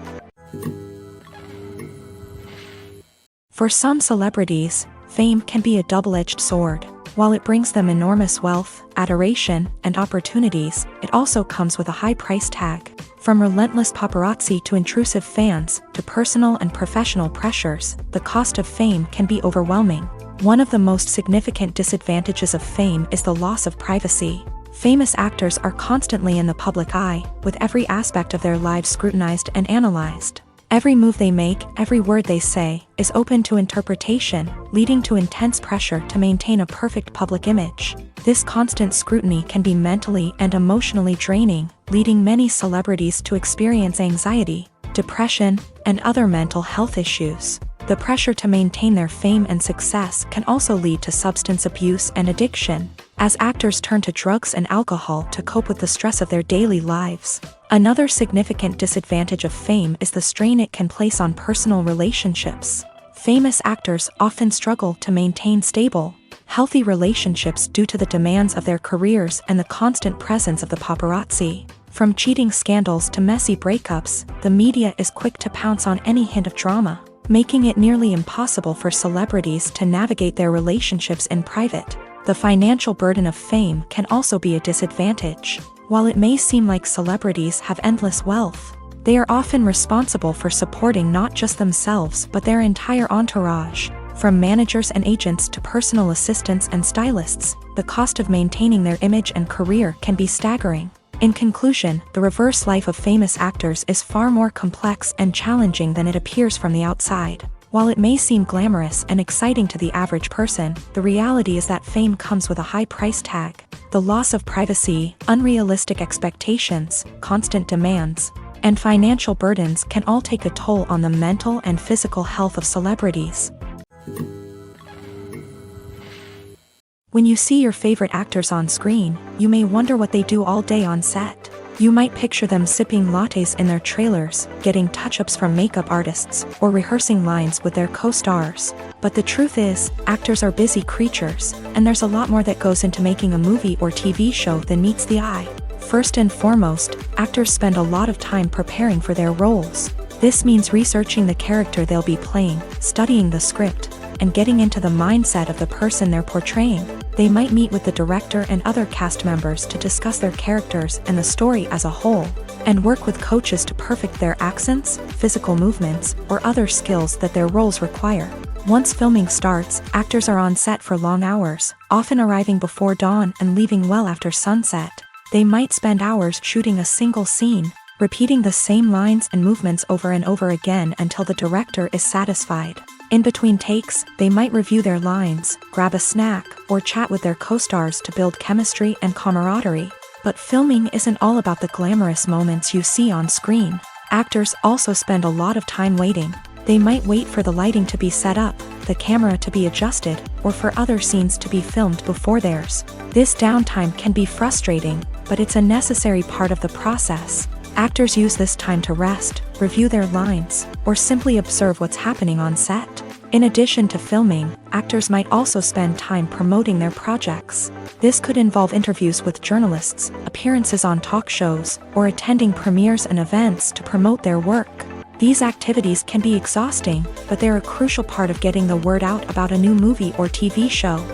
For some celebrities, fame can be a double-edged sword. While it brings them enormous wealth, adoration, and opportunities, it also comes with a high price tag. From relentless paparazzi to intrusive fans, to personal and professional pressures, the cost of fame can be overwhelming. One of the most significant disadvantages of fame is the loss of privacy. Famous actors are constantly in the public eye, with every aspect of their lives scrutinized and analyzed. Every move they make, every word they say, is open to interpretation, leading to intense pressure to maintain a perfect public image. This constant scrutiny can be mentally and emotionally draining, leading many celebrities to experience anxiety, depression, and other mental health issues. The pressure to maintain their fame and success can also lead to substance abuse and addiction, as actors turn to drugs and alcohol to cope with the stress of their daily lives. Another significant disadvantage of fame is the strain it can place on personal relationships. Famous actors often struggle to maintain stable, healthy relationships due to the demands of their careers and the constant presence of the paparazzi. From cheating scandals to messy breakups, the media is quick to pounce on any hint of drama, making it nearly impossible for celebrities to navigate their relationships in private. The financial burden of fame can also be a disadvantage. While it may seem like celebrities have endless wealth, they are often responsible for supporting not just themselves but their entire entourage. From managers and agents to personal assistants and stylists, the cost of maintaining their image and career can be staggering. In conclusion, the reverse life of famous actors is far more complex and challenging than it appears from the outside. While it may seem glamorous and exciting to the average person, the reality is that fame comes with a high price tag. The loss of privacy, unrealistic expectations, constant demands, and financial burdens can all take a toll on the mental and physical health of celebrities. When you see your favorite actors on screen, you may wonder what they do all day on set. You might picture them sipping lattes in their trailers, getting touch-ups from makeup artists, or rehearsing lines with their co-stars. But the truth is, actors are busy creatures, and there's a lot more that goes into making a movie or TV show than meets the eye. First and foremost, actors spend a lot of time preparing for their roles. This means researching the character they'll be playing, studying the script, and getting into the mindset of the person they're portraying. They might meet with the director and other cast members to discuss their characters and the story as a whole, and work with coaches to perfect their accents, physical movements, or other skills that their roles require. Once filming starts, actors are on set for long hours, often arriving before dawn and leaving well after sunset. They might spend hours shooting a single scene, repeating the same lines and movements over and over again until the director is satisfied. In between takes, they might review their lines, grab a snack, or chat with their co-stars to build chemistry and camaraderie. But filming isn't all about the glamorous moments you see on screen. Actors also spend a lot of time waiting. They might wait for the lighting to be set up, the camera to be adjusted, or for other scenes to be filmed before theirs. This downtime can be frustrating, but it's a necessary part of the process. Actors use this time to rest, review their lines, or simply observe what's happening on set. In addition to filming, actors might also spend time promoting their projects. This could involve interviews with journalists, appearances on talk shows, or attending premieres and events to promote their work. These activities can be exhausting, but they're a crucial part of getting the word out about a new movie or TV show.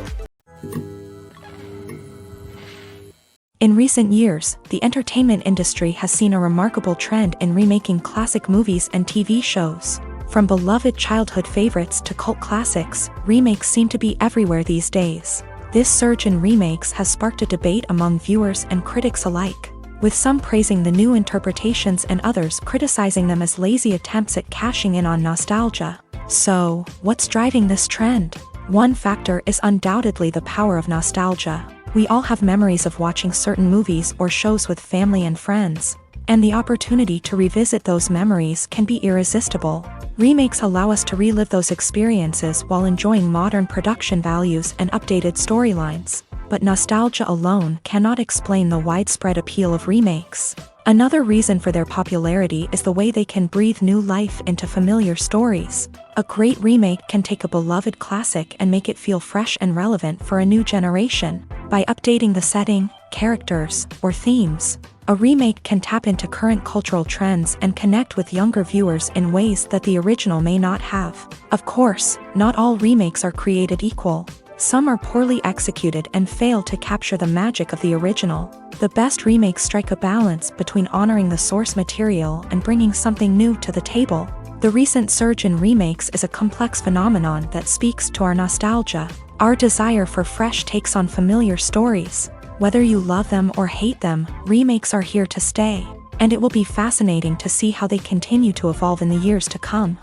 In recent years, the entertainment industry has seen a remarkable trend in remaking classic movies and TV shows. From beloved childhood favorites to cult classics, remakes seem to be everywhere these days. This surge in remakes has sparked a debate among viewers and critics alike, with some praising the new interpretations and others criticizing them as lazy attempts at cashing in on nostalgia. So, what's driving this trend? One factor is undoubtedly the power of nostalgia. We all have memories of watching certain movies or shows with family and friends, and the opportunity to revisit those memories can be irresistible. Remakes allow us to relive those experiences while enjoying modern production values and updated storylines. But nostalgia alone cannot explain the widespread appeal of remakes. Another reason for their popularity is the way they can breathe new life into familiar stories. A great remake can take a beloved classic and make it feel fresh and relevant for a new generation. By updating the setting, characters, or themes, a remake can tap into current cultural trends and connect with younger viewers in ways that the original may not have. Of course, not all remakes are created equal. Some are poorly executed and fail to capture the magic of the original. The best remakes strike a balance between honoring the source material and bringing something new to the table. The recent surge in remakes is a complex phenomenon that speaks to our nostalgia, our desire for fresh takes on familiar stories. Whether you love them or hate them, remakes are here to stay, and it will be fascinating to see how they continue to evolve in the years to come.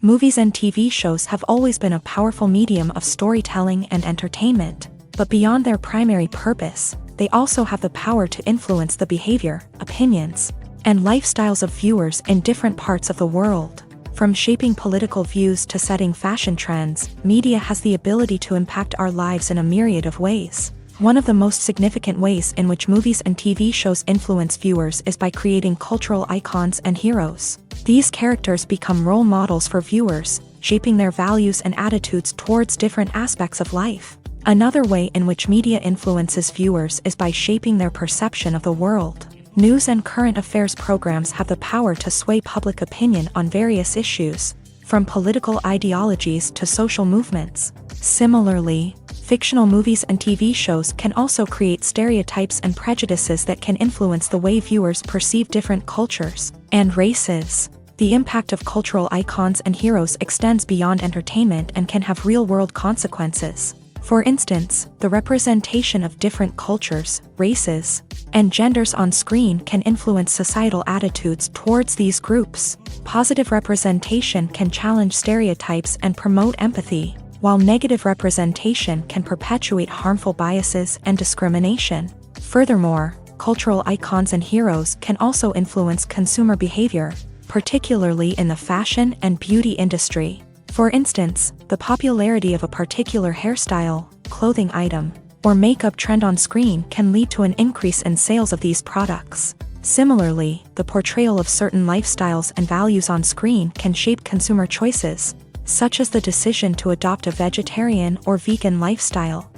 Movies and TV shows have always been a powerful medium of storytelling and entertainment, but beyond their primary purpose, they also have the power to influence the behavior, opinions, and lifestyles of viewers in different parts of the world. From shaping political views to setting fashion trends, media has the ability to impact our lives in a myriad of ways. One of the most significant ways in which movies and TV shows influence viewers is by creating cultural icons and heroes. These characters become role models for viewers, shaping their values and attitudes towards different aspects of life. Another way in which media influences viewers is by shaping their perception of the world. News and current affairs programs have the power to sway public opinion on various issues, from political ideologies to social movements. Similarly, fictional movies and TV shows can also create stereotypes and prejudices that can influence the way viewers perceive different cultures and races. The impact of cultural icons and heroes extends beyond entertainment and can have real-world consequences. For instance, the representation of different cultures, races, and genders on screen can influence societal attitudes towards these groups. Positive representation can challenge stereotypes and promote empathy, while negative representation can perpetuate harmful biases and discrimination. Furthermore, cultural icons and heroes can also influence consumer behavior, particularly in the fashion and beauty industry. For instance, the popularity of a particular hairstyle, clothing item, or makeup trend on screen can lead to an increase in sales of these products. Similarly, the portrayal of certain lifestyles and values on screen can shape consumer choices, such as the decision to adopt a vegetarian or vegan lifestyle.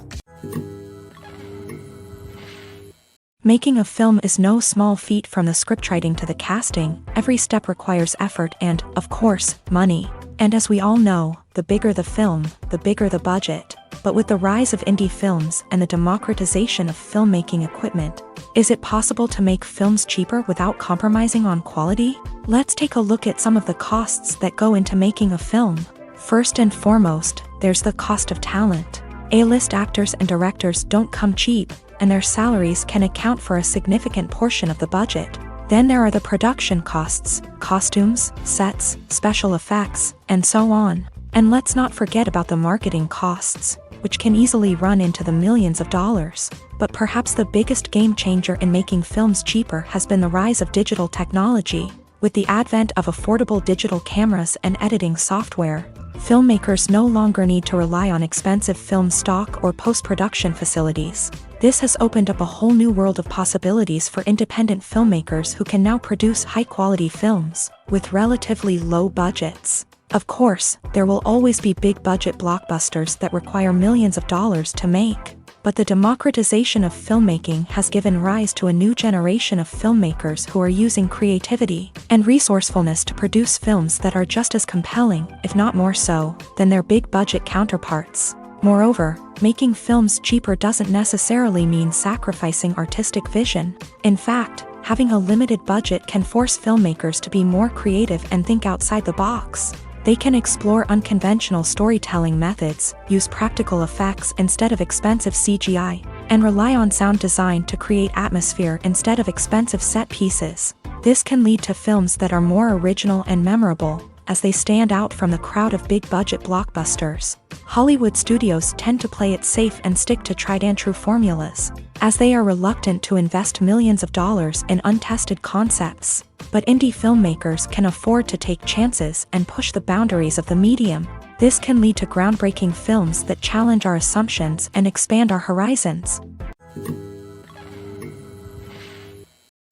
Making a film is no small feat. From the scriptwriting to the casting, every step requires effort and, of course, money. And as we all know, the bigger the film, the bigger the budget. But with the rise of indie films and the democratization of filmmaking equipment, is it possible to make films cheaper without compromising on quality? Let's take a look at some of the costs that go into making a film. First and foremost, there's the cost of talent. A-list actors and directors don't come cheap, and their salaries can account for a significant portion of the budget. Then there are the production costs, costumes, sets, special effects, and so on. And let's not forget about the marketing costs, which can easily run into the millions of dollars. But perhaps the biggest game changer in making films cheaper has been the rise of digital technology. With the advent of affordable digital cameras and editing software, filmmakers no longer need to rely on expensive film stock or post-production facilities. This has opened up a whole new world of possibilities for independent filmmakers who can now produce high-quality films with relatively low budgets. Of course, there will always be big-budget blockbusters that require millions of dollars to make. But the democratization of filmmaking has given rise to a new generation of filmmakers who are using creativity and resourcefulness to produce films that are just as compelling, if not more so, than their big-budget counterparts. Moreover, making films cheaper doesn't necessarily mean sacrificing artistic vision. In fact, having a limited budget can force filmmakers to be more creative and think outside the box. They can explore unconventional storytelling methods, use practical effects instead of expensive CGI, and rely on sound design to create atmosphere instead of expensive set pieces. This can lead to films that are more original and memorable, as they stand out from the crowd of big-budget blockbusters. Hollywood studios tend to play it safe and stick to tried-and-true formulas, as they are reluctant to invest millions of dollars in untested concepts. But indie filmmakers can afford to take chances and push the boundaries of the medium. This can lead to groundbreaking films that challenge our assumptions and expand our horizons.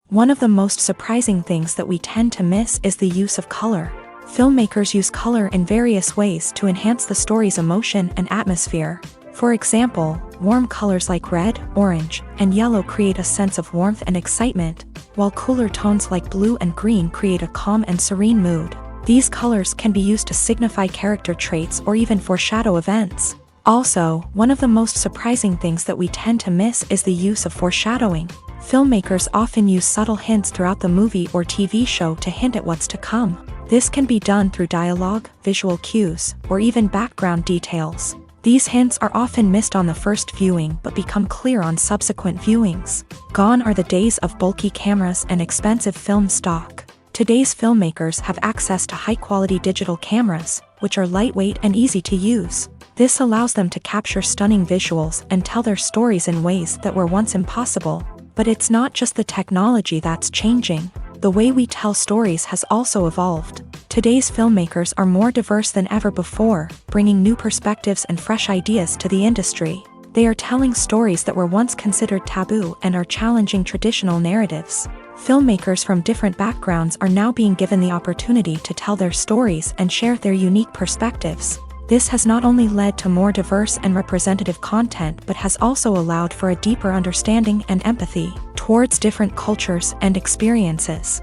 One of the most surprising things that we tend to miss is the use of color. Filmmakers use color in various ways to enhance the story's emotion and atmosphere. For example, warm colors like red, orange, and yellow create a sense of warmth and excitement, while cooler tones like blue and green create a calm and serene mood. These colors can be used to signify character traits or even foreshadow events. Also, one of the most surprising things that we tend to miss is the use of foreshadowing. Filmmakers often use subtle hints throughout the movie or TV show to hint at what's to come. This can be done through dialogue, visual cues, or even background details. These hints are often missed on the first viewing but become clear on subsequent viewings. Gone are the days of bulky cameras and expensive film stock. Today's filmmakers have access to high-quality digital cameras, which are lightweight and easy to use. This allows them to capture stunning visuals and tell their stories in ways that were once impossible. But it's not just the technology that's changing. The way we tell stories has also evolved. Today's filmmakers are more diverse than ever before, bringing new perspectives and fresh ideas to the industry. They are telling stories that were once considered taboo and are challenging traditional narratives. Filmmakers from different backgrounds are now being given the opportunity to tell their stories and share their unique perspectives. This has not only led to more diverse and representative content but has also allowed for a deeper understanding and empathy towards different cultures and experiences.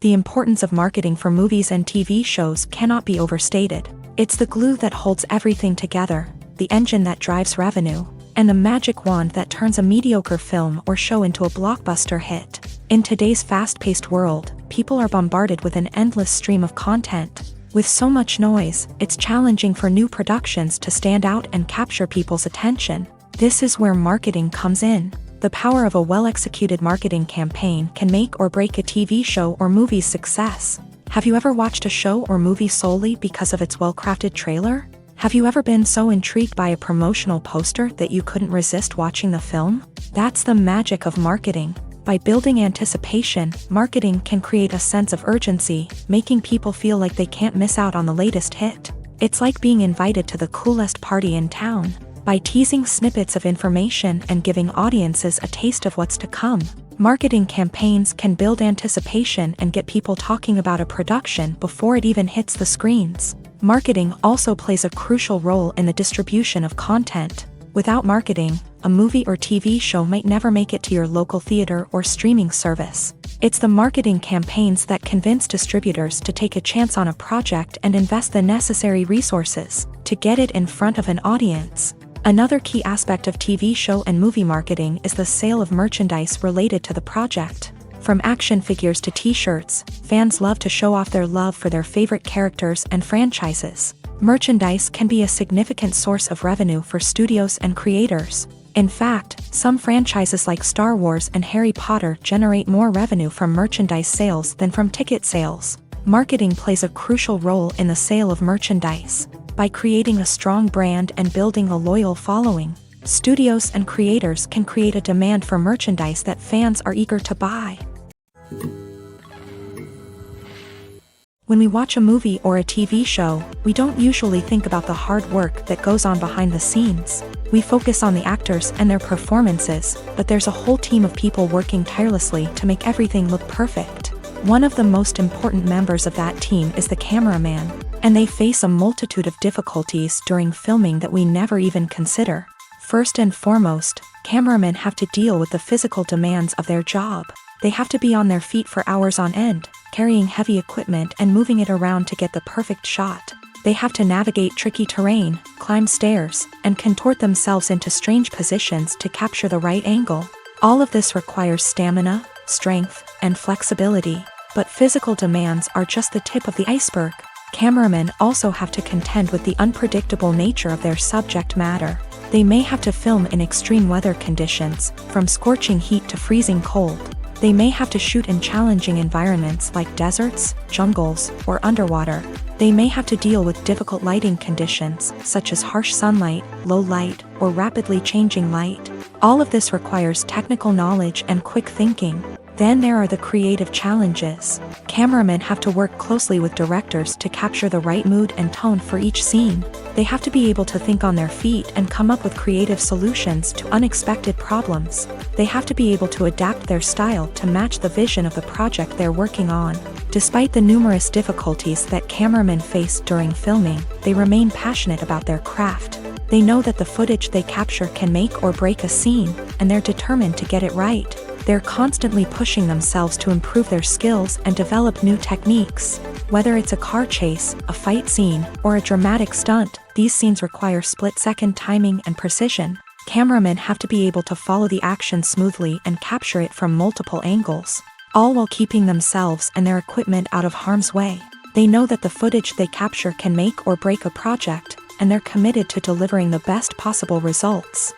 The importance of marketing for movies and TV shows cannot be overstated. It's the glue that holds everything together, the engine that drives revenue, and the magic wand that turns a mediocre film or show into a blockbuster hit. In today's fast-paced world, people are bombarded with an endless stream of content. With so much noise, it's challenging for new productions to stand out and capture people's attention. This is where marketing comes in. The power of a well-executed marketing campaign can make or break a TV show or movie's success. Have you ever watched a show or movie solely because of its well-crafted trailer? Have you ever been so intrigued by a promotional poster that you couldn't resist watching the film? That's the magic of marketing. By building anticipation, marketing can create a sense of urgency, making people feel like they can't miss out on the latest hit. It's like being invited to the coolest party in town. By teasing snippets of information and giving audiences a taste of what's to come, marketing campaigns can build anticipation and get people talking about a production before it even hits the screens. Marketing also plays a crucial role in the distribution of content. Without marketing, a movie or TV show might never make it to your local theater or streaming service. It's the marketing campaigns that convince distributors to take a chance on a project and invest the necessary resources to get it in front of an audience. Another key aspect of TV show and movie marketing is the sale of merchandise related to the project. From action figures to t-shirts, fans love to show off their love for their favorite characters and franchises. Merchandise can be a significant source of revenue for studios and creators. In fact, some franchises like Star Wars and Harry Potter generate more revenue from merchandise sales than from ticket sales. Marketing plays a crucial role in the sale of merchandise. By creating a strong brand and building a loyal following, studios and creators can create a demand for merchandise that fans are eager to buy. When we watch a movie or a TV show, we don't usually think about the hard work that goes on behind the scenes. We focus on the actors and their performances, but there's a whole team of people working tirelessly to make everything look perfect. One of the most important members of that team is the cameraman. and they face a multitude of difficulties during filming that we never even consider. First and foremost, cameramen have to deal with the physical demands of their job. They have to be on their feet for hours on end, carrying heavy equipment and moving it around to get the perfect shot. They have to navigate tricky terrain, climb stairs, and contort themselves into strange positions to capture the right angle. All of this requires stamina, strength, and flexibility. But physical demands are just the tip of the iceberg. Cameramen also have to contend with the unpredictable nature of their subject matter. They may have to film in extreme weather conditions, from scorching heat to freezing cold. They may have to shoot in challenging environments like deserts, jungles, or underwater. They may have to deal with difficult lighting conditions, such as harsh sunlight, low light, or rapidly changing light. All of this requires technical knowledge and quick thinking. Then there are the creative challenges. Cameramen have to work closely with directors to capture the right mood and tone for each scene. They have to be able to think on their feet and come up with creative solutions to unexpected problems. They have to be able to adapt their style to match the vision of the project they're working on. Despite the numerous difficulties that cameramen face during filming, they remain passionate about their craft. They know that the footage they capture can make or break a scene, and they're determined to get it right. They're constantly pushing themselves to improve their skills and develop new techniques. Whether it's a car chase, a fight scene, or a dramatic stunt, these scenes require split-second timing and precision. Cameramen have to be able to follow the action smoothly and capture it from multiple angles, all while keeping themselves and their equipment out of harm's way. They know that the footage they capture can make or break a project, and they're committed to delivering the best possible results.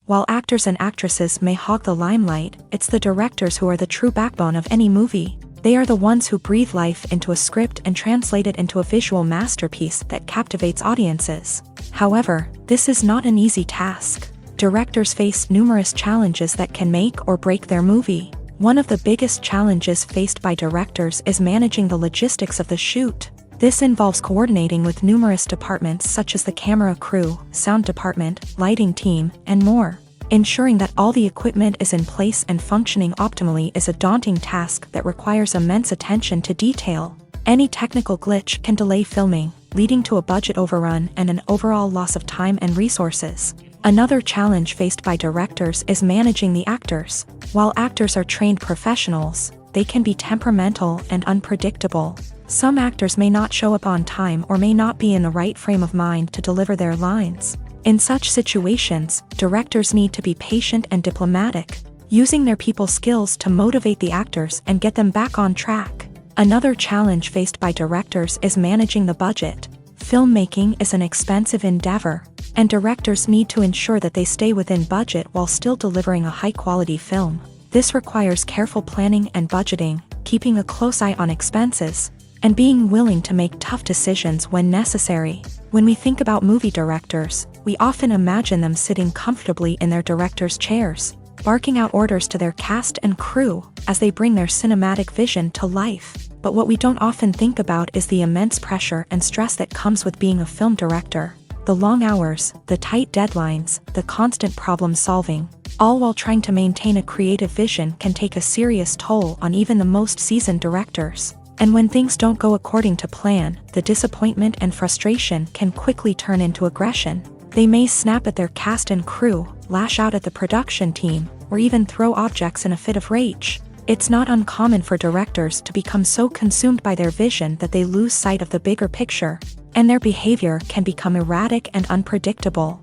While actors and actresses may hog the limelight, it's the directors who are the true backbone of any movie. They are the ones who breathe life into a script and translate it into a visual masterpiece that captivates audiences. However, this is not an easy task. Directors face numerous challenges that can make or break their movie. One of the biggest challenges faced by directors is managing the logistics of the shoot. This involves coordinating with numerous departments such as the camera crew, sound department, lighting team, and more. Ensuring that all the equipment is in place and functioning optimally is a daunting task that requires immense attention to detail. Any technical glitch can delay filming, leading to a budget overrun and an overall loss of time and resources. Another challenge faced by directors is managing the actors. While actors are trained professionals, they can be temperamental and unpredictable. Some actors may not show up on time or may not be in the right frame of mind to deliver their lines. In such situations, directors need to be patient and diplomatic, using their people skills to motivate the actors and get them back on track. Another challenge faced by directors is managing the budget. Filmmaking is an expensive endeavor, and directors need to ensure that they stay within budget while still delivering a high-quality film. This requires careful planning and budgeting, keeping a close eye on expenses, and being willing to make tough decisions when necessary. When we think about movie directors, we often imagine them sitting comfortably in their director's chairs, barking out orders to their cast and crew as they bring their cinematic vision to life. But what we don't often think about is the immense pressure and stress that comes with being a film director. The long hours, the tight deadlines, the constant problem solving, all while trying to maintain a creative vision can take a serious toll on even the most seasoned directors. And when things don't go according to plan, the disappointment and frustration can quickly turn into aggression. They may snap at their cast and crew, lash out at the production team, or even throw objects in a fit of rage. It's not uncommon for directors to become so consumed by their vision that they lose sight of the bigger picture, and their behavior can become erratic and unpredictable.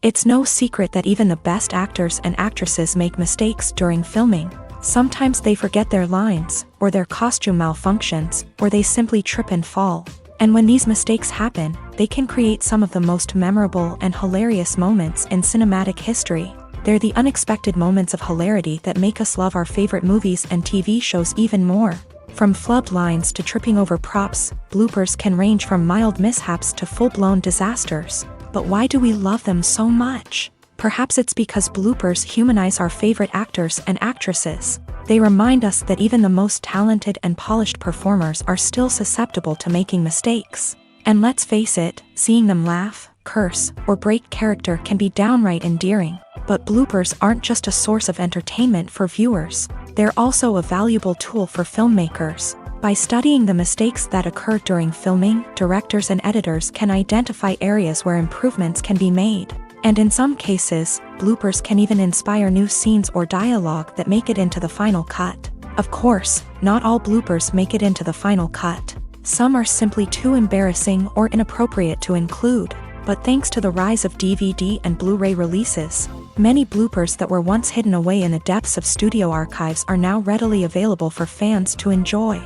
It's no secret that even the best actors and actresses make mistakes during filming. Sometimes they forget their lines, or their costume malfunctions, or they simply trip and fall. And when these mistakes happen, they can create some of the most memorable and hilarious moments in cinematic history. They're the unexpected moments of hilarity that make us love our favorite movies and TV shows even more. From flubbed lines to tripping over props, bloopers can range from mild mishaps to full-blown disasters. But why do we love them so much? Perhaps it's because bloopers humanize our favorite actors and actresses. They remind us that even the most talented and polished performers are still susceptible to making mistakes. And let's face it, seeing them laugh, curse, or break character can be downright endearing. But bloopers aren't just a source of entertainment for viewers. They're also a valuable tool for filmmakers. By studying the mistakes that occur during filming, directors and editors can identify areas where improvements can be made. And in some cases, bloopers can even inspire new scenes or dialogue that make it into the final cut. Of course, not all bloopers make it into the final cut. Some are simply too embarrassing or inappropriate to include. But thanks to the rise of DVD and Blu-ray releases, many bloopers that were once hidden away in the depths of studio archives are now readily available for fans to enjoy.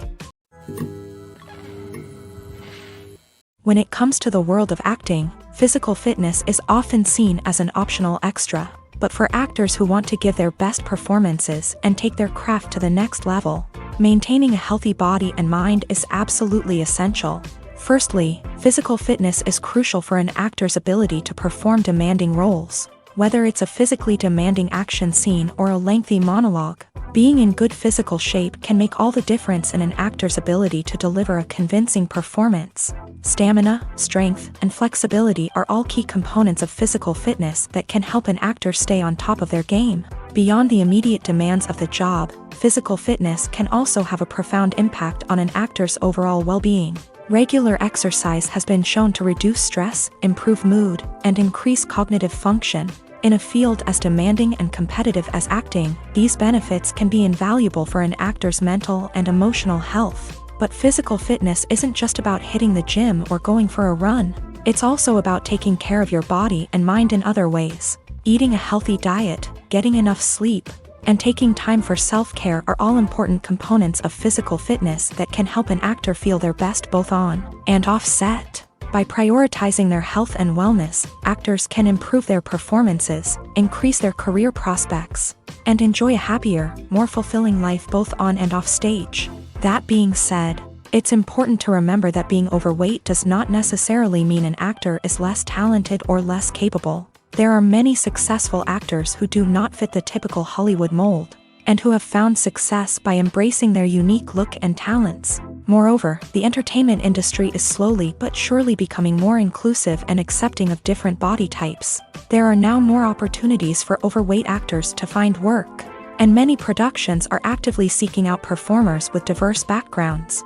When it comes to the world of acting, physical fitness is often seen as an optional extra. But for actors who want to give their best performances and take their craft to the next level, maintaining a healthy body and mind is absolutely essential. Firstly, physical fitness is crucial for an actor's ability to perform demanding roles. Whether it's a physically demanding action scene or a lengthy monologue, being in good physical shape can make all the difference in an actor's ability to deliver a convincing performance. Stamina, strength, and flexibility are all key components of physical fitness that can help an actor stay on top of their game. Beyond the immediate demands of the job, physical fitness can also have a profound impact on an actor's overall well-being. Regular exercise has been shown to reduce stress, improve mood, and increase cognitive function. In a field as demanding and competitive as acting, these benefits can be invaluable for an actor's mental and emotional health. But physical fitness isn't just about hitting the gym or going for a run. It's also about taking care of your body and mind in other ways. Eating a healthy diet, getting enough sleep, and taking time for self-care are all important components of physical fitness that can help an actor feel their best both on and off set. By prioritizing their health and wellness, actors can improve their performances, increase their career prospects, and enjoy a happier, more fulfilling life both on and off stage. That being said, it's important to remember that being overweight does not necessarily mean an actor is less talented or less capable. There are many successful actors who do not fit the typical Hollywood mold, and who have found success by embracing their unique look and talents. Moreover, the entertainment industry is slowly but surely becoming more inclusive and accepting of different body types. There are now more opportunities for overweight actors to find work, and many productions are actively seeking out performers with diverse backgrounds.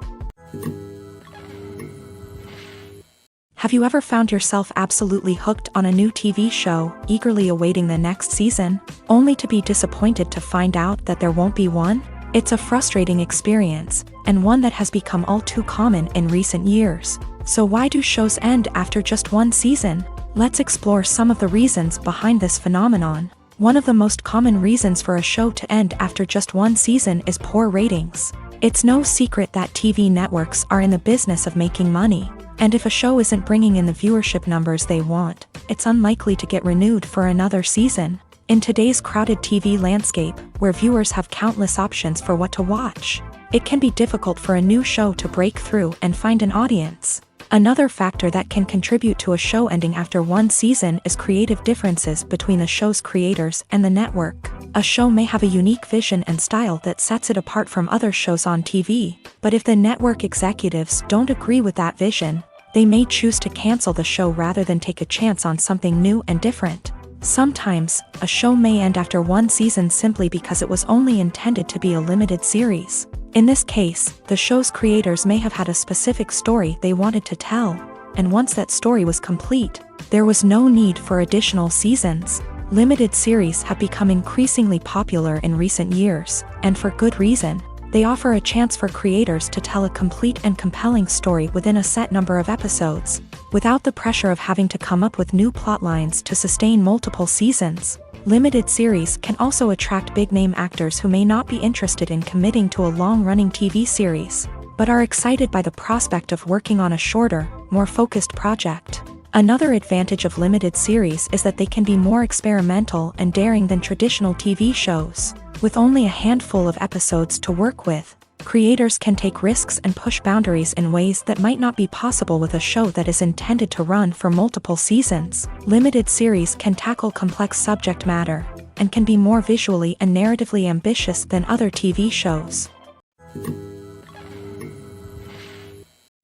Have you ever found yourself absolutely hooked on a new TV show, eagerly awaiting the next season, only to be disappointed to find out that there won't be one? It's a frustrating experience, and one that has become all too common in recent years. So why do shows end after just one season? Let's explore some of the reasons behind this phenomenon. One of the most common reasons for a show to end after just one season is poor ratings. It's no secret that TV networks are in the business of making money. And if a show isn't bringing in the viewership numbers they want, it's unlikely to get renewed for another season. In today's crowded TV landscape, where viewers have countless options for what to watch, it can be difficult for a new show to break through and find an audience. Another factor that can contribute to a show ending after one season is creative differences between the show's creators and the network. A show may have a unique vision and style that sets it apart from other shows on TV, but if the network executives don't agree with that vision, they may choose to cancel the show rather than take a chance on something new and different. Sometimes, a show may end after one season simply because it was only intended to be a limited series. In this case, the show's creators may have had a specific story they wanted to tell, and once that story was complete, there was no need for additional seasons. Limited series have become increasingly popular in recent years, and for good reason. They offer a chance for creators to tell a complete and compelling story within a set number of episodes, without the pressure of having to come up with new plotlines to sustain multiple seasons. Limited series can also attract big-name actors who may not be interested in committing to a long-running TV series, but are excited by the prospect of working on a shorter, more focused project. Another advantage of limited series is that they can be more experimental and daring than traditional TV shows. With only a handful of episodes to work with, creators can take risks and push boundaries in ways that might not be possible with a show that is intended to run for multiple seasons. Limited series can tackle complex subject matter, and can be more visually and narratively ambitious than other TV shows.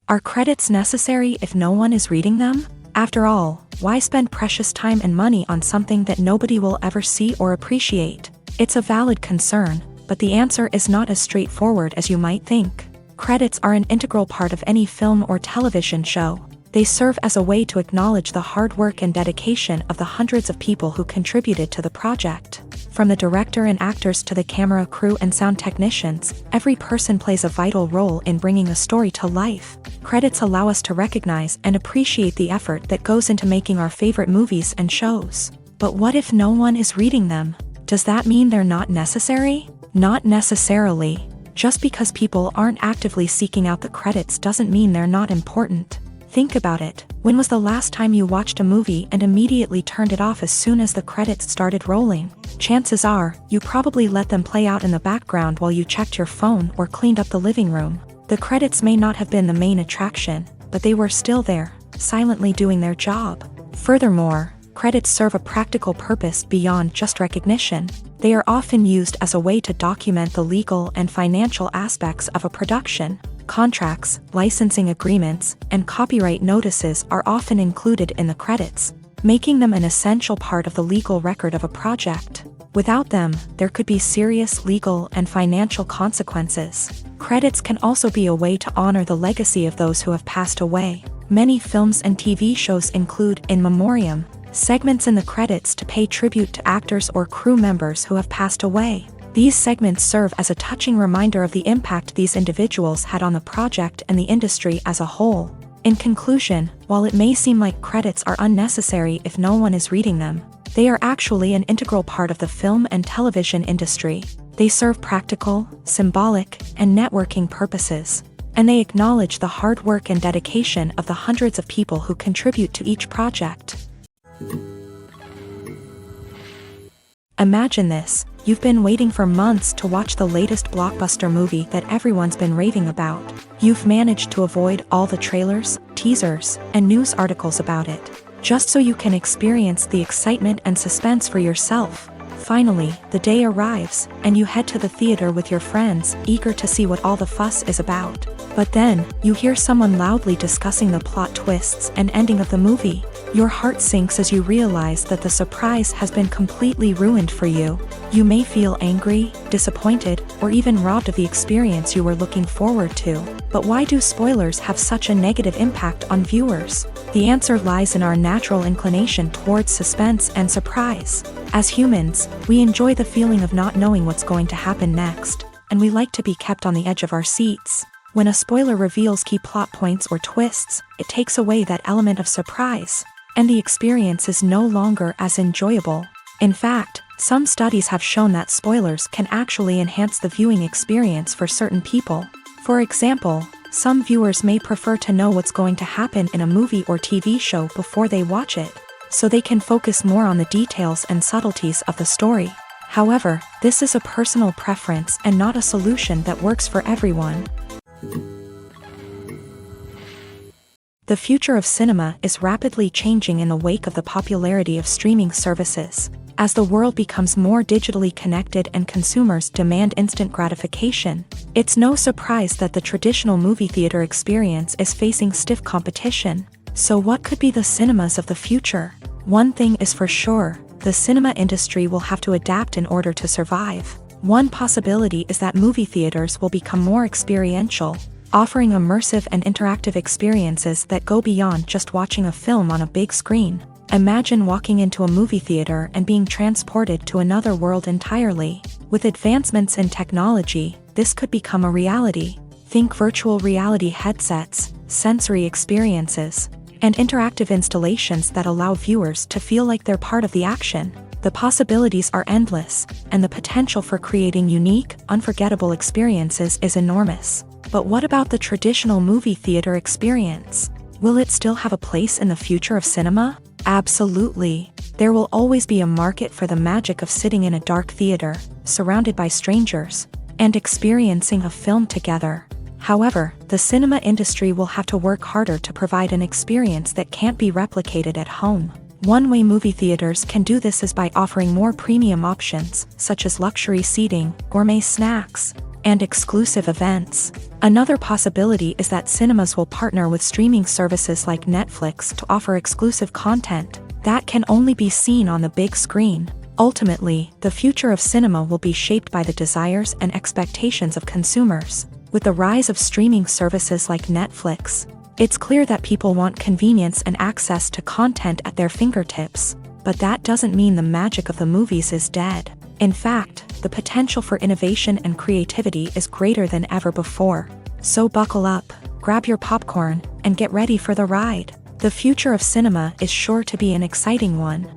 Are credits necessary if no one is reading them? After all, why spend precious time and money on something that nobody will ever see or appreciate? It's a valid concern, But the answer is not as straightforward as you might think. Credits are an integral part of any film or television show. They serve as a way to acknowledge the hard work and dedication of the hundreds of people who contributed to the project. From the director and actors to the camera crew and sound technicians, every person plays a vital role in bringing a story to life. Credits allow us to recognize and appreciate the effort that goes into making our favorite movies and shows. But what if no one is reading them? Does that mean they're not necessary? Not necessarily. Just because people aren't actively seeking out the credits doesn't mean they're not important. Think about it. When was the last time you watched a movie and immediately turned it off as soon as the credits started rolling? Chances are, you probably let them play out in the background while you checked your phone or cleaned up the living room. The credits may not have been the main attraction, but they were still there, silently doing their job. Furthermore, credits serve a practical purpose beyond just recognition. They are often used as a way to document the legal and financial aspects of a production. Contracts, licensing agreements, and copyright notices are often included in the credits, making them an essential part of the legal record of a project. Without them, there could be serious legal and financial consequences. Credits can also be a way to honor the legacy of those who have passed away. Many films and TV shows include in memoriam segments in the credits to pay tribute to actors or crew members who have passed away. These segments serve as a touching reminder of the impact these individuals had on the project and the industry as a whole. In conclusion, while it may seem like credits are unnecessary if no one is reading them, they are actually an integral part of the film and television industry. They serve practical, symbolic, and networking purposes, and they acknowledge the hard work and dedication of the hundreds of people who contribute to each project. Imagine this. You've been waiting for months to watch the latest blockbuster movie that everyone's been raving about. You've managed to avoid all the trailers, teasers, and news articles about it, just so you can experience the excitement and suspense for yourself. Finally, the day arrives, and you head to the theater with your friends, eager to see what all the fuss is about. But then, you hear someone loudly discussing the plot twists and ending of the movie. Your heart sinks as you realize that the surprise has been completely ruined for you. You may feel angry, disappointed, or even robbed of the experience you were looking forward to. But why do spoilers have such a negative impact on viewers? The answer lies in our natural inclination towards suspense and surprise. As humans, we enjoy the feeling of not knowing what's going to happen next, and we like to be kept on the edge of our seats. When a spoiler reveals key plot points or twists, it takes away that element of surprise, and the experience is no longer as enjoyable. In fact, some studies have shown that spoilers can actually enhance the viewing experience for certain people. For example, some viewers may prefer to know what's going to happen in a movie or TV show before they watch it, so they can focus more on the details and subtleties of the story. However, this is a personal preference and not a solution that works for everyone. The future of cinema is rapidly changing in the wake of the popularity of streaming services. As the world becomes more digitally connected and consumers demand instant gratification, it's no surprise that the traditional movie theater experience is facing stiff competition. So what could be the cinemas of the future? One thing is for sure, the cinema industry will have to adapt in order to survive. One possibility is that movie theaters will become more experiential, offering immersive and interactive experiences that go beyond just watching a film on a big screen. Imagine walking into a movie theater and being transported to another world entirely. With advancements in technology, this could become a reality. Think virtual reality headsets, sensory experiences, and interactive installations that allow viewers to feel like they're part of the action. The possibilities are endless, and the potential for creating unique, unforgettable experiences is enormous. But what about the traditional movie theater experience? Will it still have a place in the future of cinema? Absolutely. There will always be a market for the magic of sitting in a dark theater, surrounded by strangers, and experiencing a film together. However, the cinema industry will have to work harder to provide an experience that can't be replicated at home. One way movie theaters can do this is by offering more premium options, such as luxury seating, gourmet snacks, and exclusive events. Another possibility is that cinemas will partner with streaming services like Netflix to offer exclusive content that can only be seen on the big screen. Ultimately, the future of cinema will be shaped by the desires and expectations of consumers. With the rise of streaming services like Netflix, it's clear that people want convenience and access to content at their fingertips. But that doesn't mean the magic of the movies is dead. In fact, the potential for innovation and creativity is greater than ever before. So buckle up, grab your popcorn, and get ready for the ride. The future of cinema is sure to be an exciting one.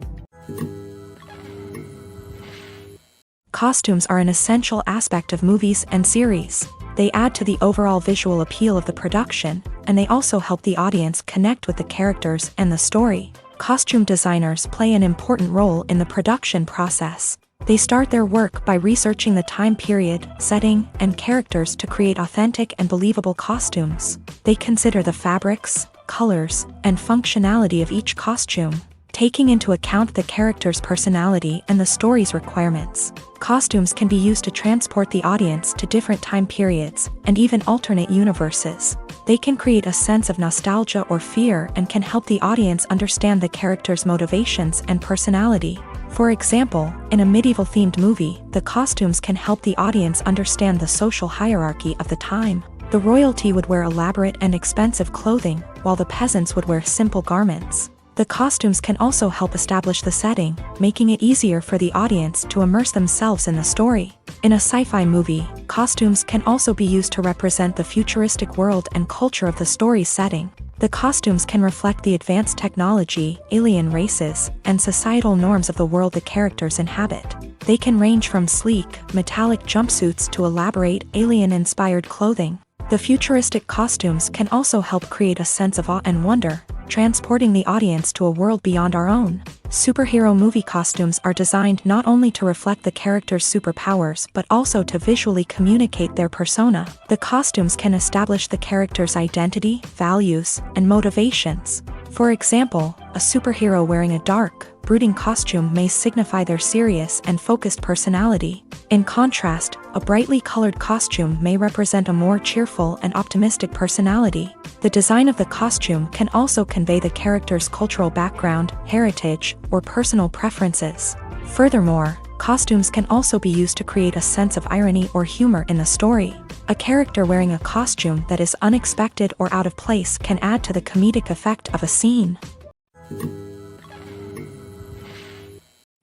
Costumes are an essential aspect of movies and series. They add to the overall visual appeal of the production, and they also help the audience connect with the characters and the story. Costume designers play an important role in the production process. They start their work by researching the time period, setting, and characters to create authentic and believable costumes. They consider the fabrics, colors, and functionality of each costume, taking into account the character's personality and the story's requirements. Costumes can be used to transport the audience to different time periods and even alternate universes. They can create a sense of nostalgia or fear and can help the audience understand the character's motivations and personality. For example, in a medieval-themed movie, the costumes can help the audience understand the social hierarchy of the time. The royalty would wear elaborate and expensive clothing, while the peasants would wear simple garments. The costumes can also help establish the setting, making it easier for the audience to immerse themselves in the story. In a sci-fi movie, costumes can also be used to represent the futuristic world and culture of the story's setting. The costumes can reflect the advanced technology, alien races, and societal norms of the world the characters inhabit. They can range from sleek, metallic jumpsuits to elaborate, alien-inspired clothing. The futuristic costumes can also help create a sense of awe and wonder, transporting the audience to a world beyond our own. Superhero movie costumes are designed not only to reflect the character's superpowers but also to visually communicate their persona. The costumes can establish the character's identity, values, and motivations. For example, a superhero wearing a dark, brooding costume may signify their serious and focused personality. In contrast, a brightly colored costume may represent a more cheerful and optimistic personality. The design of the costume can also convey the character's cultural background, heritage, or personal preferences. Furthermore, costumes can also be used to create a sense of irony or humor in the story. A character wearing a costume that is unexpected or out of place can add to the comedic effect of a scene.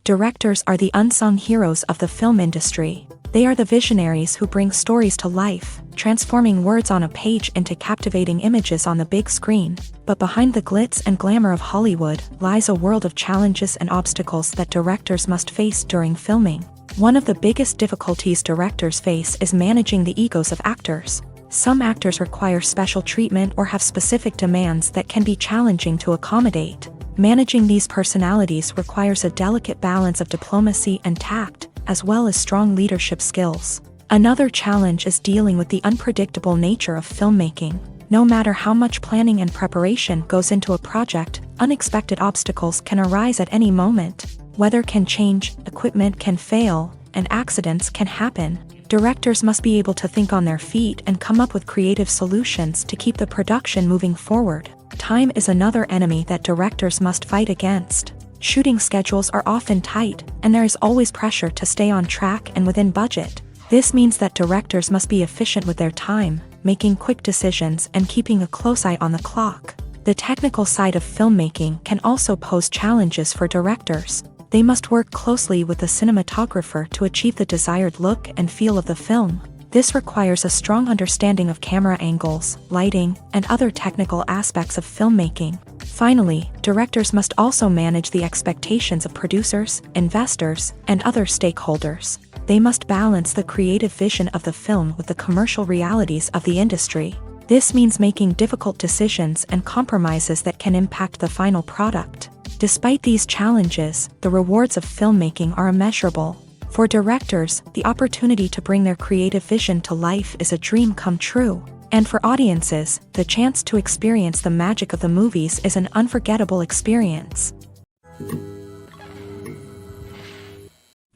Directors are the unsung heroes of the film industry. They are the visionaries who bring stories to life, transforming words on a page into captivating images on the big screen. But behind the glitz and glamour of Hollywood lies a world of challenges and obstacles that directors must face during filming. One of the biggest difficulties directors face is managing the egos of actors. Some actors require special treatment or have specific demands that can be challenging to accommodate. Managing these personalities requires a delicate balance of diplomacy and tact, as well as strong leadership skills. Another challenge is dealing with the unpredictable nature of filmmaking. No matter how much planning and preparation goes into a project, unexpected obstacles can arise at any moment. Weather can change, equipment can fail, and accidents can happen. Directors must be able to think on their feet and come up with creative solutions to keep the production moving forward. Time is another enemy that directors must fight against. Shooting schedules are often tight, and there is always pressure to stay on track and within budget. This means that directors must be efficient with their time, making quick decisions and keeping a close eye on the clock. The technical side of filmmaking can also pose challenges for directors. They must work closely with the cinematographer to achieve the desired look and feel of the film. This requires a strong understanding of camera angles, lighting, and other technical aspects of filmmaking. Finally, directors must also manage the expectations of producers, investors, and other stakeholders. They must balance the creative vision of the film with the commercial realities of the industry. This means making difficult decisions and compromises that can impact the final product. Despite these challenges, the rewards of filmmaking are immeasurable. For directors, the opportunity to bring their creative vision to life is a dream come true. And for audiences, the chance to experience the magic of the movies is an unforgettable experience.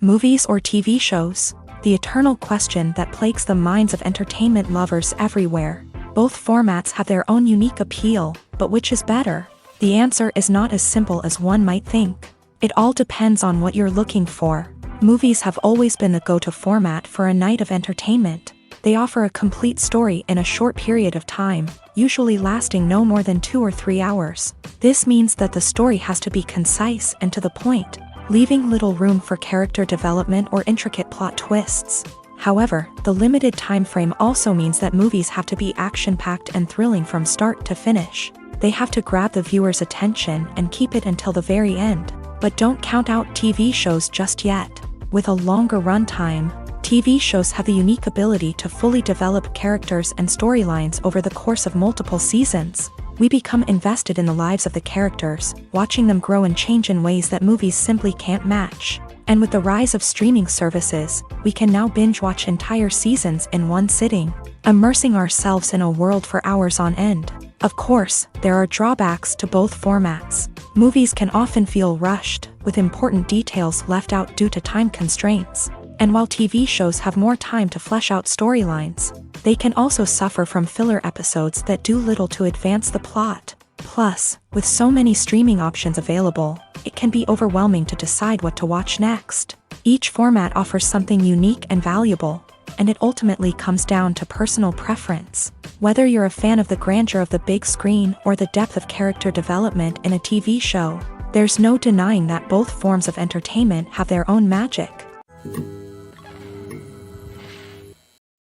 Movies or TV shows? The eternal question that plagues the minds of entertainment lovers everywhere. Both formats have their own unique appeal, but which is better? The answer is not as simple as one might think. It all depends on what you're looking for. Movies have always been the go-to format for a night of entertainment. They offer a complete story in a short period of time, usually lasting no more than 2 or 3 hours. This means that the story has to be concise and to the point, leaving little room for character development or intricate plot twists. However, the limited time frame also means that movies have to be action-packed and thrilling from start to finish. They have to grab the viewer's attention and keep it until the very end. But don't count out TV shows just yet. With a longer runtime, TV shows have the unique ability to fully develop characters and storylines over the course of multiple seasons. We become invested in the lives of the characters, watching them grow and change in ways that movies simply can't match. And with the rise of streaming services, we can now binge-watch entire seasons in one sitting, immersing ourselves in a world for hours on end. Of course, there are drawbacks to both formats. Movies can often feel rushed, with important details left out due to time constraints. And while TV shows have more time to flesh out storylines, they can also suffer from filler episodes that do little to advance the plot. Plus, with so many streaming options available, it can be overwhelming to decide what to watch next. Each format offers something unique and valuable, and it ultimately comes down to personal preference. Whether you're a fan of the grandeur of the big screen or the depth of character development in a TV show, there's no denying that both forms of entertainment have their own magic.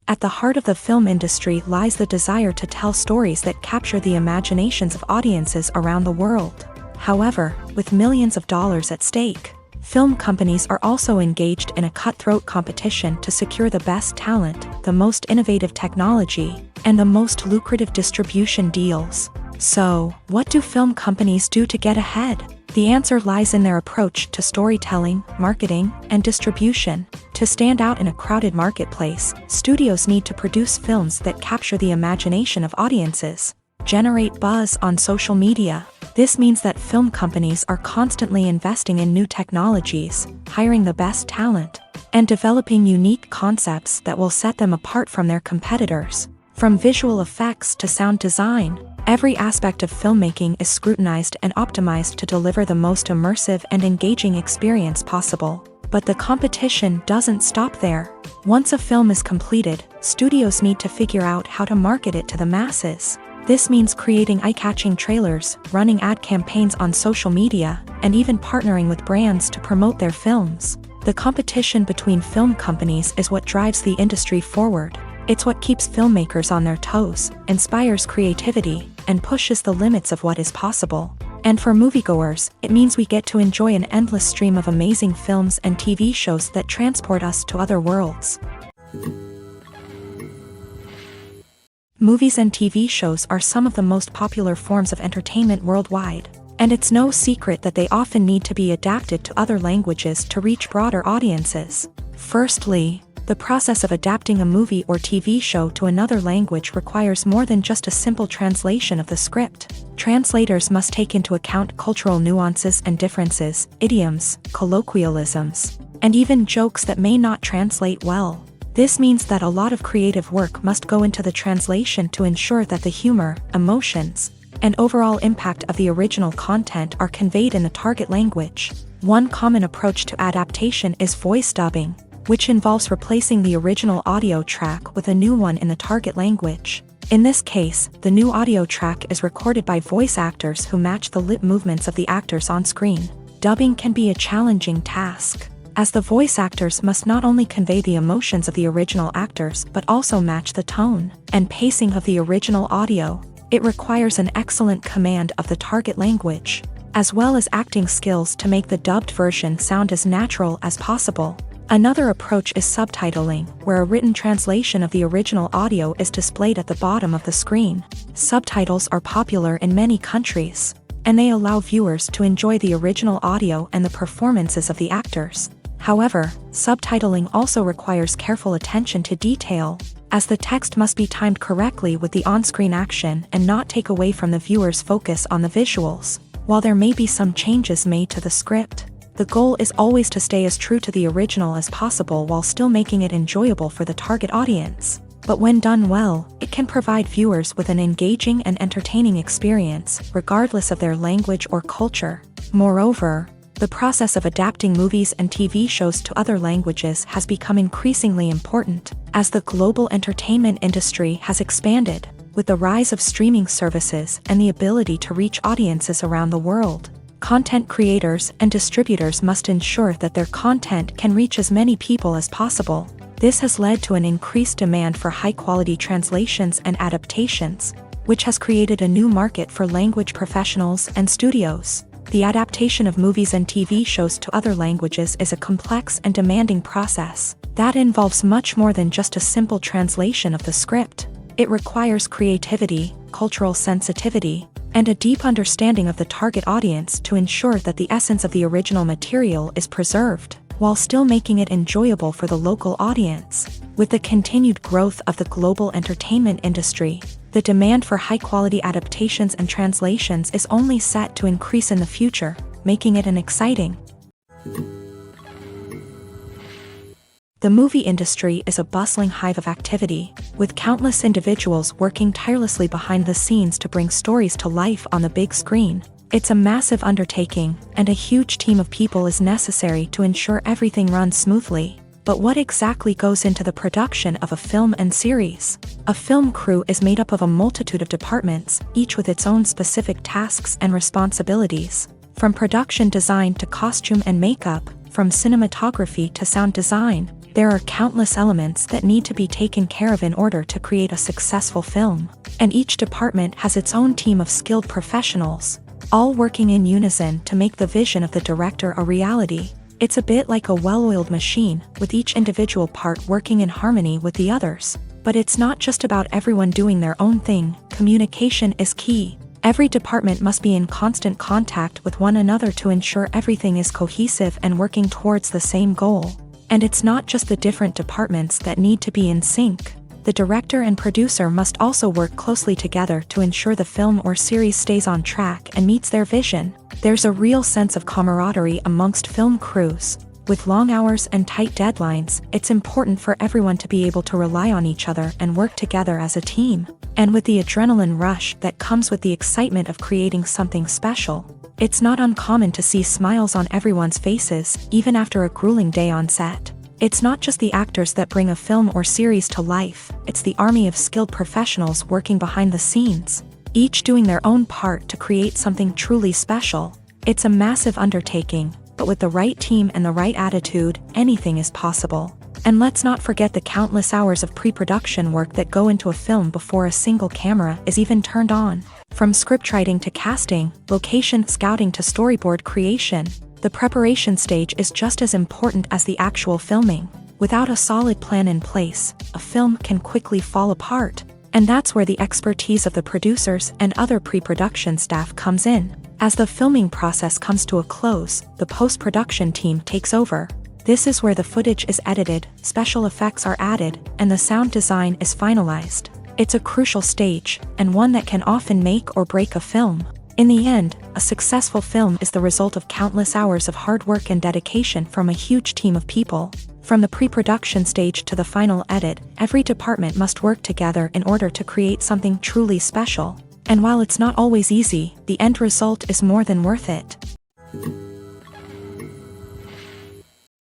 At the heart of the film industry lies the desire to tell stories that capture the imaginations of audiences around the world. However, with millions of dollars at stake, film companies are also engaged in a cutthroat competition to secure the best talent, the most innovative technology, and the most lucrative distribution deals. So, what do film companies do to get ahead? The answer lies in their approach to storytelling, marketing, and distribution. To stand out in a crowded marketplace, studios need to produce films that capture the imagination of audiences, generate buzz on social media. This means that film companies are constantly investing in new technologies, hiring the best talent, and developing unique concepts that will set them apart from their competitors. From visual effects to sound design, every aspect of filmmaking is scrutinized and optimized to deliver the most immersive and engaging experience possible. But the competition doesn't stop there. Once a film is completed, studios need to figure out how to market it to the masses. This means creating eye-catching trailers, running ad campaigns on social media, and even partnering with brands to promote their films. The competition between film companies is what drives the industry forward. It's what keeps filmmakers on their toes, inspires creativity, and pushes the limits of what is possible. And for moviegoers, it means we get to enjoy an endless stream of amazing films and TV shows that transport us to other worlds. Movies and TV shows are some of the most popular forms of entertainment worldwide, and it's no secret that they often need to be adapted to other languages to reach broader audiences. Firstly, the process of adapting a movie or TV show to another language requires more than just a simple translation of the script. Translators must take into account cultural nuances and differences, idioms, colloquialisms, and even jokes that may not translate well. This means that a lot of creative work must go into the translation to ensure that the humor, emotions, and overall impact of the original content are conveyed in the target language. One common approach to adaptation is voice dubbing, which involves replacing the original audio track with a new one in the target language. In this case, the new audio track is recorded by voice actors who match the lip movements of the actors on screen. Dubbing can be a challenging task, as the voice actors must not only convey the emotions of the original actors but also match the tone and pacing of the original audio. It requires an excellent command of the target language, as well as acting skills to make the dubbed version sound as natural as possible. Another approach is subtitling, where a written translation of the original audio is displayed at the bottom of the screen. Subtitles are popular in many countries, and they allow viewers to enjoy the original audio and the performances of the actors. However, subtitling also requires careful attention to detail, as the text must be timed correctly with the on-screen action and not take away from the viewer's focus on the visuals. While there may be some changes made to the script, the goal is always to stay as true to the original as possible while still making it enjoyable for the target audience. But when done well, it can provide viewers with an engaging and entertaining experience, regardless of their language or culture. Moreover, The process of adapting movies and TV shows to other languages has become increasingly important as the global entertainment industry has expanded, with the rise of streaming services and the ability to reach audiences around the world. Content creators and distributors must ensure that their content can reach as many people as possible. This has led to an increased demand for high-quality translations and adaptations, which has created a new market for language professionals and studios. The adaptation of movies and TV shows to other languages is a complex and demanding process that involves much more than just a simple translation of the script. It requires creativity, cultural sensitivity, and a deep understanding of the target audience to ensure that the essence of the original material is preserved, while still making it enjoyable for the local audience. With the continued growth of the global entertainment industry, the demand for high-quality adaptations and translations is only set to increase in the future, making it an exciting. The movie industry is a bustling hive of activity, with countless individuals working tirelessly behind the scenes to bring stories to life on the big screen. It's a massive undertaking, and a huge team of people is necessary to ensure everything runs smoothly. But what exactly goes into the production of a film and series? A film crew is made up of a multitude of departments, each with its own specific tasks and responsibilities. From production design to costume and makeup, from cinematography to sound design, there are countless elements that need to be taken care of in order to create a successful film. And each department has its own team of skilled professionals, all working in unison to make the vision of the director a reality. It's a bit like a well-oiled machine, with each individual part working in harmony with the others. But it's not just about everyone doing their own thing. Communication is key. Every department must be in constant contact with one another to ensure everything is cohesive and working towards the same goal. And it's not just the different departments that need to be in sync. The director and producer must also work closely together to ensure the film or series stays on track and meets their vision. There's a real sense of camaraderie amongst film crews. With long hours and tight deadlines, it's important for everyone to be able to rely on each other and work together as a team. And with the adrenaline rush that comes with the excitement of creating something special, it's not uncommon to see smiles on everyone's faces, even after a grueling day on set. It's not just the actors that bring a film or series to life, it's the army of skilled professionals working behind the scenes, each doing their own part to create something truly special. It's a massive undertaking, but with the right team and the right attitude, anything is possible. And let's not forget the countless hours of pre-production work that go into a film before a single camera is even turned on. From scriptwriting to casting, location scouting to storyboard creation, the preparation stage is just as important as the actual filming. Without a solid plan in place, a film can quickly fall apart. And that's where the expertise of the producers and other pre-production staff comes in. As the filming process comes to a close, the post-production team takes over. This is where the footage is edited, special effects are added, and the sound design is finalized. It's a crucial stage, and one that can often make or break a film. In the end, a successful film is the result of countless hours of hard work and dedication from a huge team of people. From the pre-production stage to the final edit, every department must work together in order to create something truly special. And while it's not always easy, the end result is more than worth it.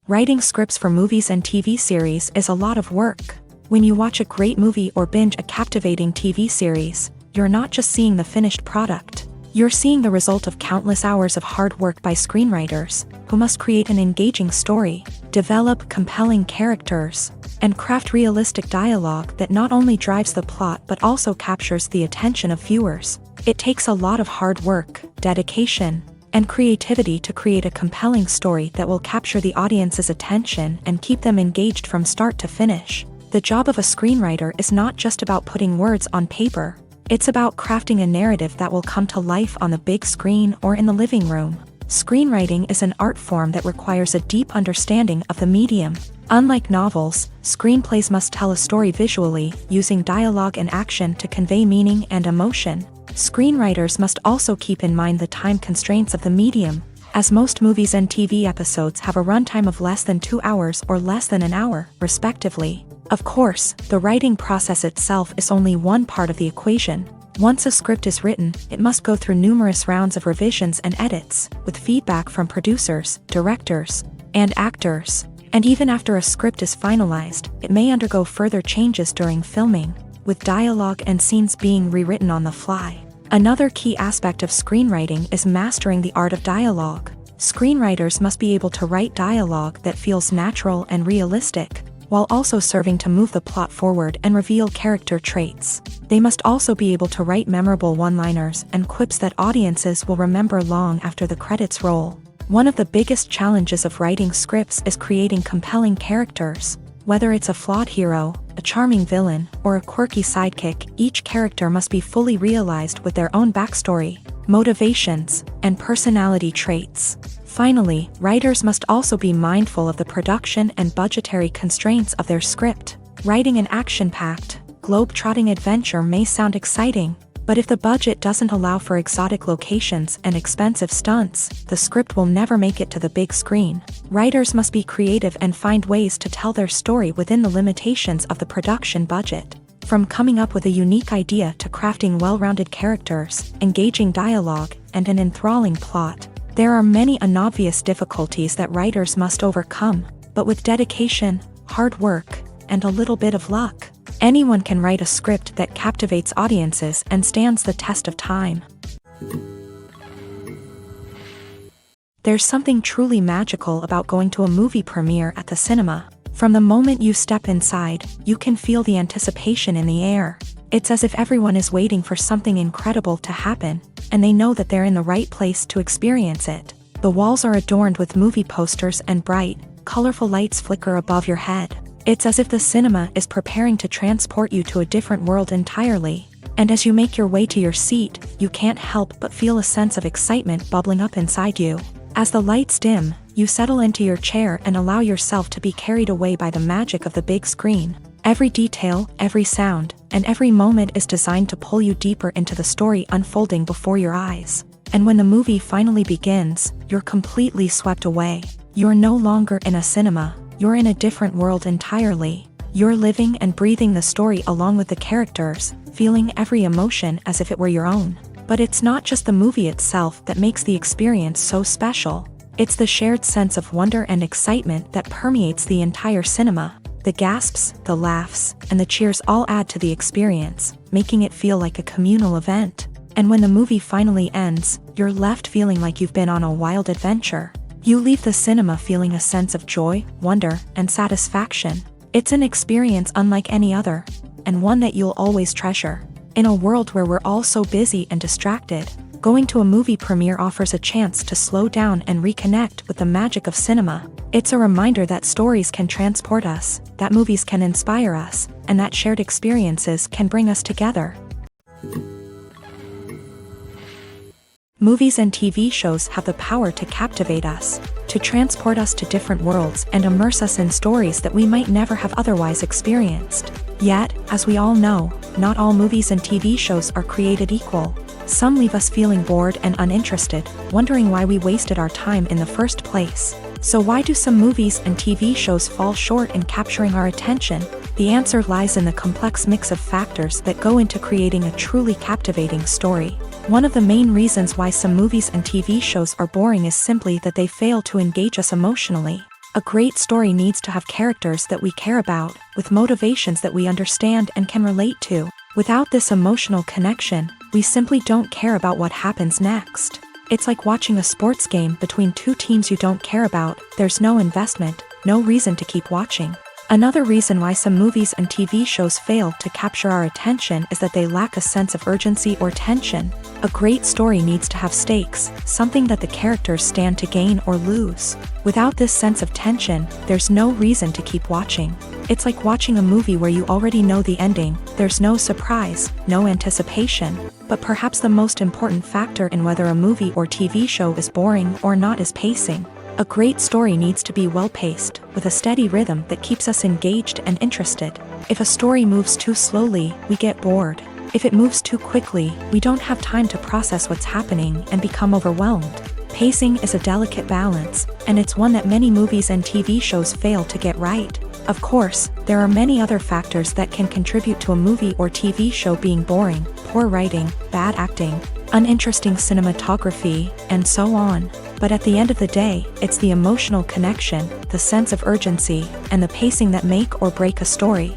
Writing scripts for movies and TV series is a lot of work. When you watch a great movie or binge a captivating TV series, you're not just seeing the finished product. You're seeing the result of countless hours of hard work by screenwriters, who must create an engaging story, develop compelling characters, and craft realistic dialogue that not only drives the plot but also captures the attention of viewers. It takes a lot of hard work, dedication, and creativity to create a compelling story that will capture the audience's attention and keep them engaged from start to finish. The job of a screenwriter is not just about putting words on paper. It's about crafting a narrative that will come to life on the big screen or in the living room. Screenwriting is an art form that requires a deep understanding of the medium. Unlike novels, screenplays must tell a story visually, using dialogue and action to convey meaning and emotion. Screenwriters must also keep in mind the time constraints of the medium, as most movies and TV episodes have a runtime of less than 2 hours or less than an hour, respectively. Of course, the writing process itself is only one part of the equation. Once a script is written, it must go through numerous rounds of revisions and edits, with feedback from producers, directors, and actors. And even after a script is finalized, it may undergo further changes during filming, with dialogue and scenes being rewritten on the fly. Another key aspect of screenwriting is mastering the art of dialogue. Screenwriters must be able to write dialogue that feels natural and realistic, while also serving to move the plot forward and reveal character traits. They must also be able to write memorable one-liners and quips that audiences will remember long after the credits roll. One of the biggest challenges of writing scripts is creating compelling characters. Whether it's a flawed hero, a charming villain, or a quirky sidekick, each character must be fully realized with their own backstory, motivations, and personality traits. Finally, writers must also be mindful of the production and budgetary constraints of their script. Writing an action-packed, globe-trotting adventure may sound exciting, but if the budget doesn't allow for exotic locations and expensive stunts, the script will never make it to the big screen. Writers must be creative and find ways to tell their story within the limitations of the production budget. From coming up with a unique idea to crafting well-rounded characters, engaging dialogue, and an enthralling plot, there are many unobvious difficulties that writers must overcome, but with dedication, hard work, and a little bit of luck, anyone can write a script that captivates audiences and stands the test of time. There's something truly magical about going to a movie premiere at the cinema. From the moment you step inside, you can feel the anticipation in the air. It's as if everyone is waiting for something incredible to happen, and they know that they're in the right place to experience it. The walls are adorned with movie posters and bright, colorful lights flicker above your head. It's as if the cinema is preparing to transport you to a different world entirely. And as you make your way to your seat, you can't help but feel a sense of excitement bubbling up inside you. As the lights dim, you settle into your chair and allow yourself to be carried away by the magic of the big screen. Every detail, every sound, and every moment is designed to pull you deeper into the story unfolding before your eyes. And when the movie finally begins, you're completely swept away. You're no longer in a cinema, you're in a different world entirely. You're living and breathing the story along with the characters, feeling every emotion as if it were your own. But it's not just the movie itself that makes the experience so special. It's the shared sense of wonder and excitement that permeates the entire cinema. The gasps, the laughs, and the cheers all add to the experience, making it feel like a communal event. And when the movie finally ends, you're left feeling like you've been on a wild adventure. You leave the cinema feeling a sense of joy, wonder, and satisfaction. It's an experience unlike any other, and one that you'll always treasure. In a world where we're all so busy and distracted, going to a movie premiere offers a chance to slow down and reconnect with the magic of cinema. It's a reminder that stories can transport us, that movies can inspire us, and that shared experiences can bring us together. Movies and TV shows have the power to captivate us, to transport us to different worlds and immerse us in stories that we might never have otherwise experienced. Yet, as we all know, not all movies and TV shows are created equal. Some leave us feeling bored and uninterested, wondering why we wasted our time in the first place. So why do some movies and TV shows fall short in capturing our attention? The answer lies in the complex mix of factors that go into creating a truly captivating story. One of the main reasons why some movies and TV shows are boring is simply that they fail to engage us emotionally. A great story needs to have characters that we care about, with motivations that we understand and can relate to. Without this emotional connection, we simply don't care about what happens next. It's like watching a sports game between two teams you don't care about. There's no investment, no reason to keep watching. Another reason why some movies and TV shows fail to capture our attention is that they lack a sense of urgency or tension. A great story needs to have stakes, something that the characters stand to gain or lose. Without this sense of tension, there's no reason to keep watching. It's like watching a movie where you already know the ending. There's no surprise, no anticipation. But perhaps the most important factor in whether a movie or TV show is boring or not is pacing. A great story needs to be well-paced, with a steady rhythm that keeps us engaged and interested. If a story moves too slowly, we get bored. If it moves too quickly, we don't have time to process what's happening and become overwhelmed. Pacing is a delicate balance, and it's one that many movies and TV shows fail to get right. Of course, there are many other factors that can contribute to a movie or TV show being boring. poor writing, bad acting, uninteresting cinematography, and so on. But at the end of the day, it's the emotional connection, the sense of urgency, and the pacing that make or break a story.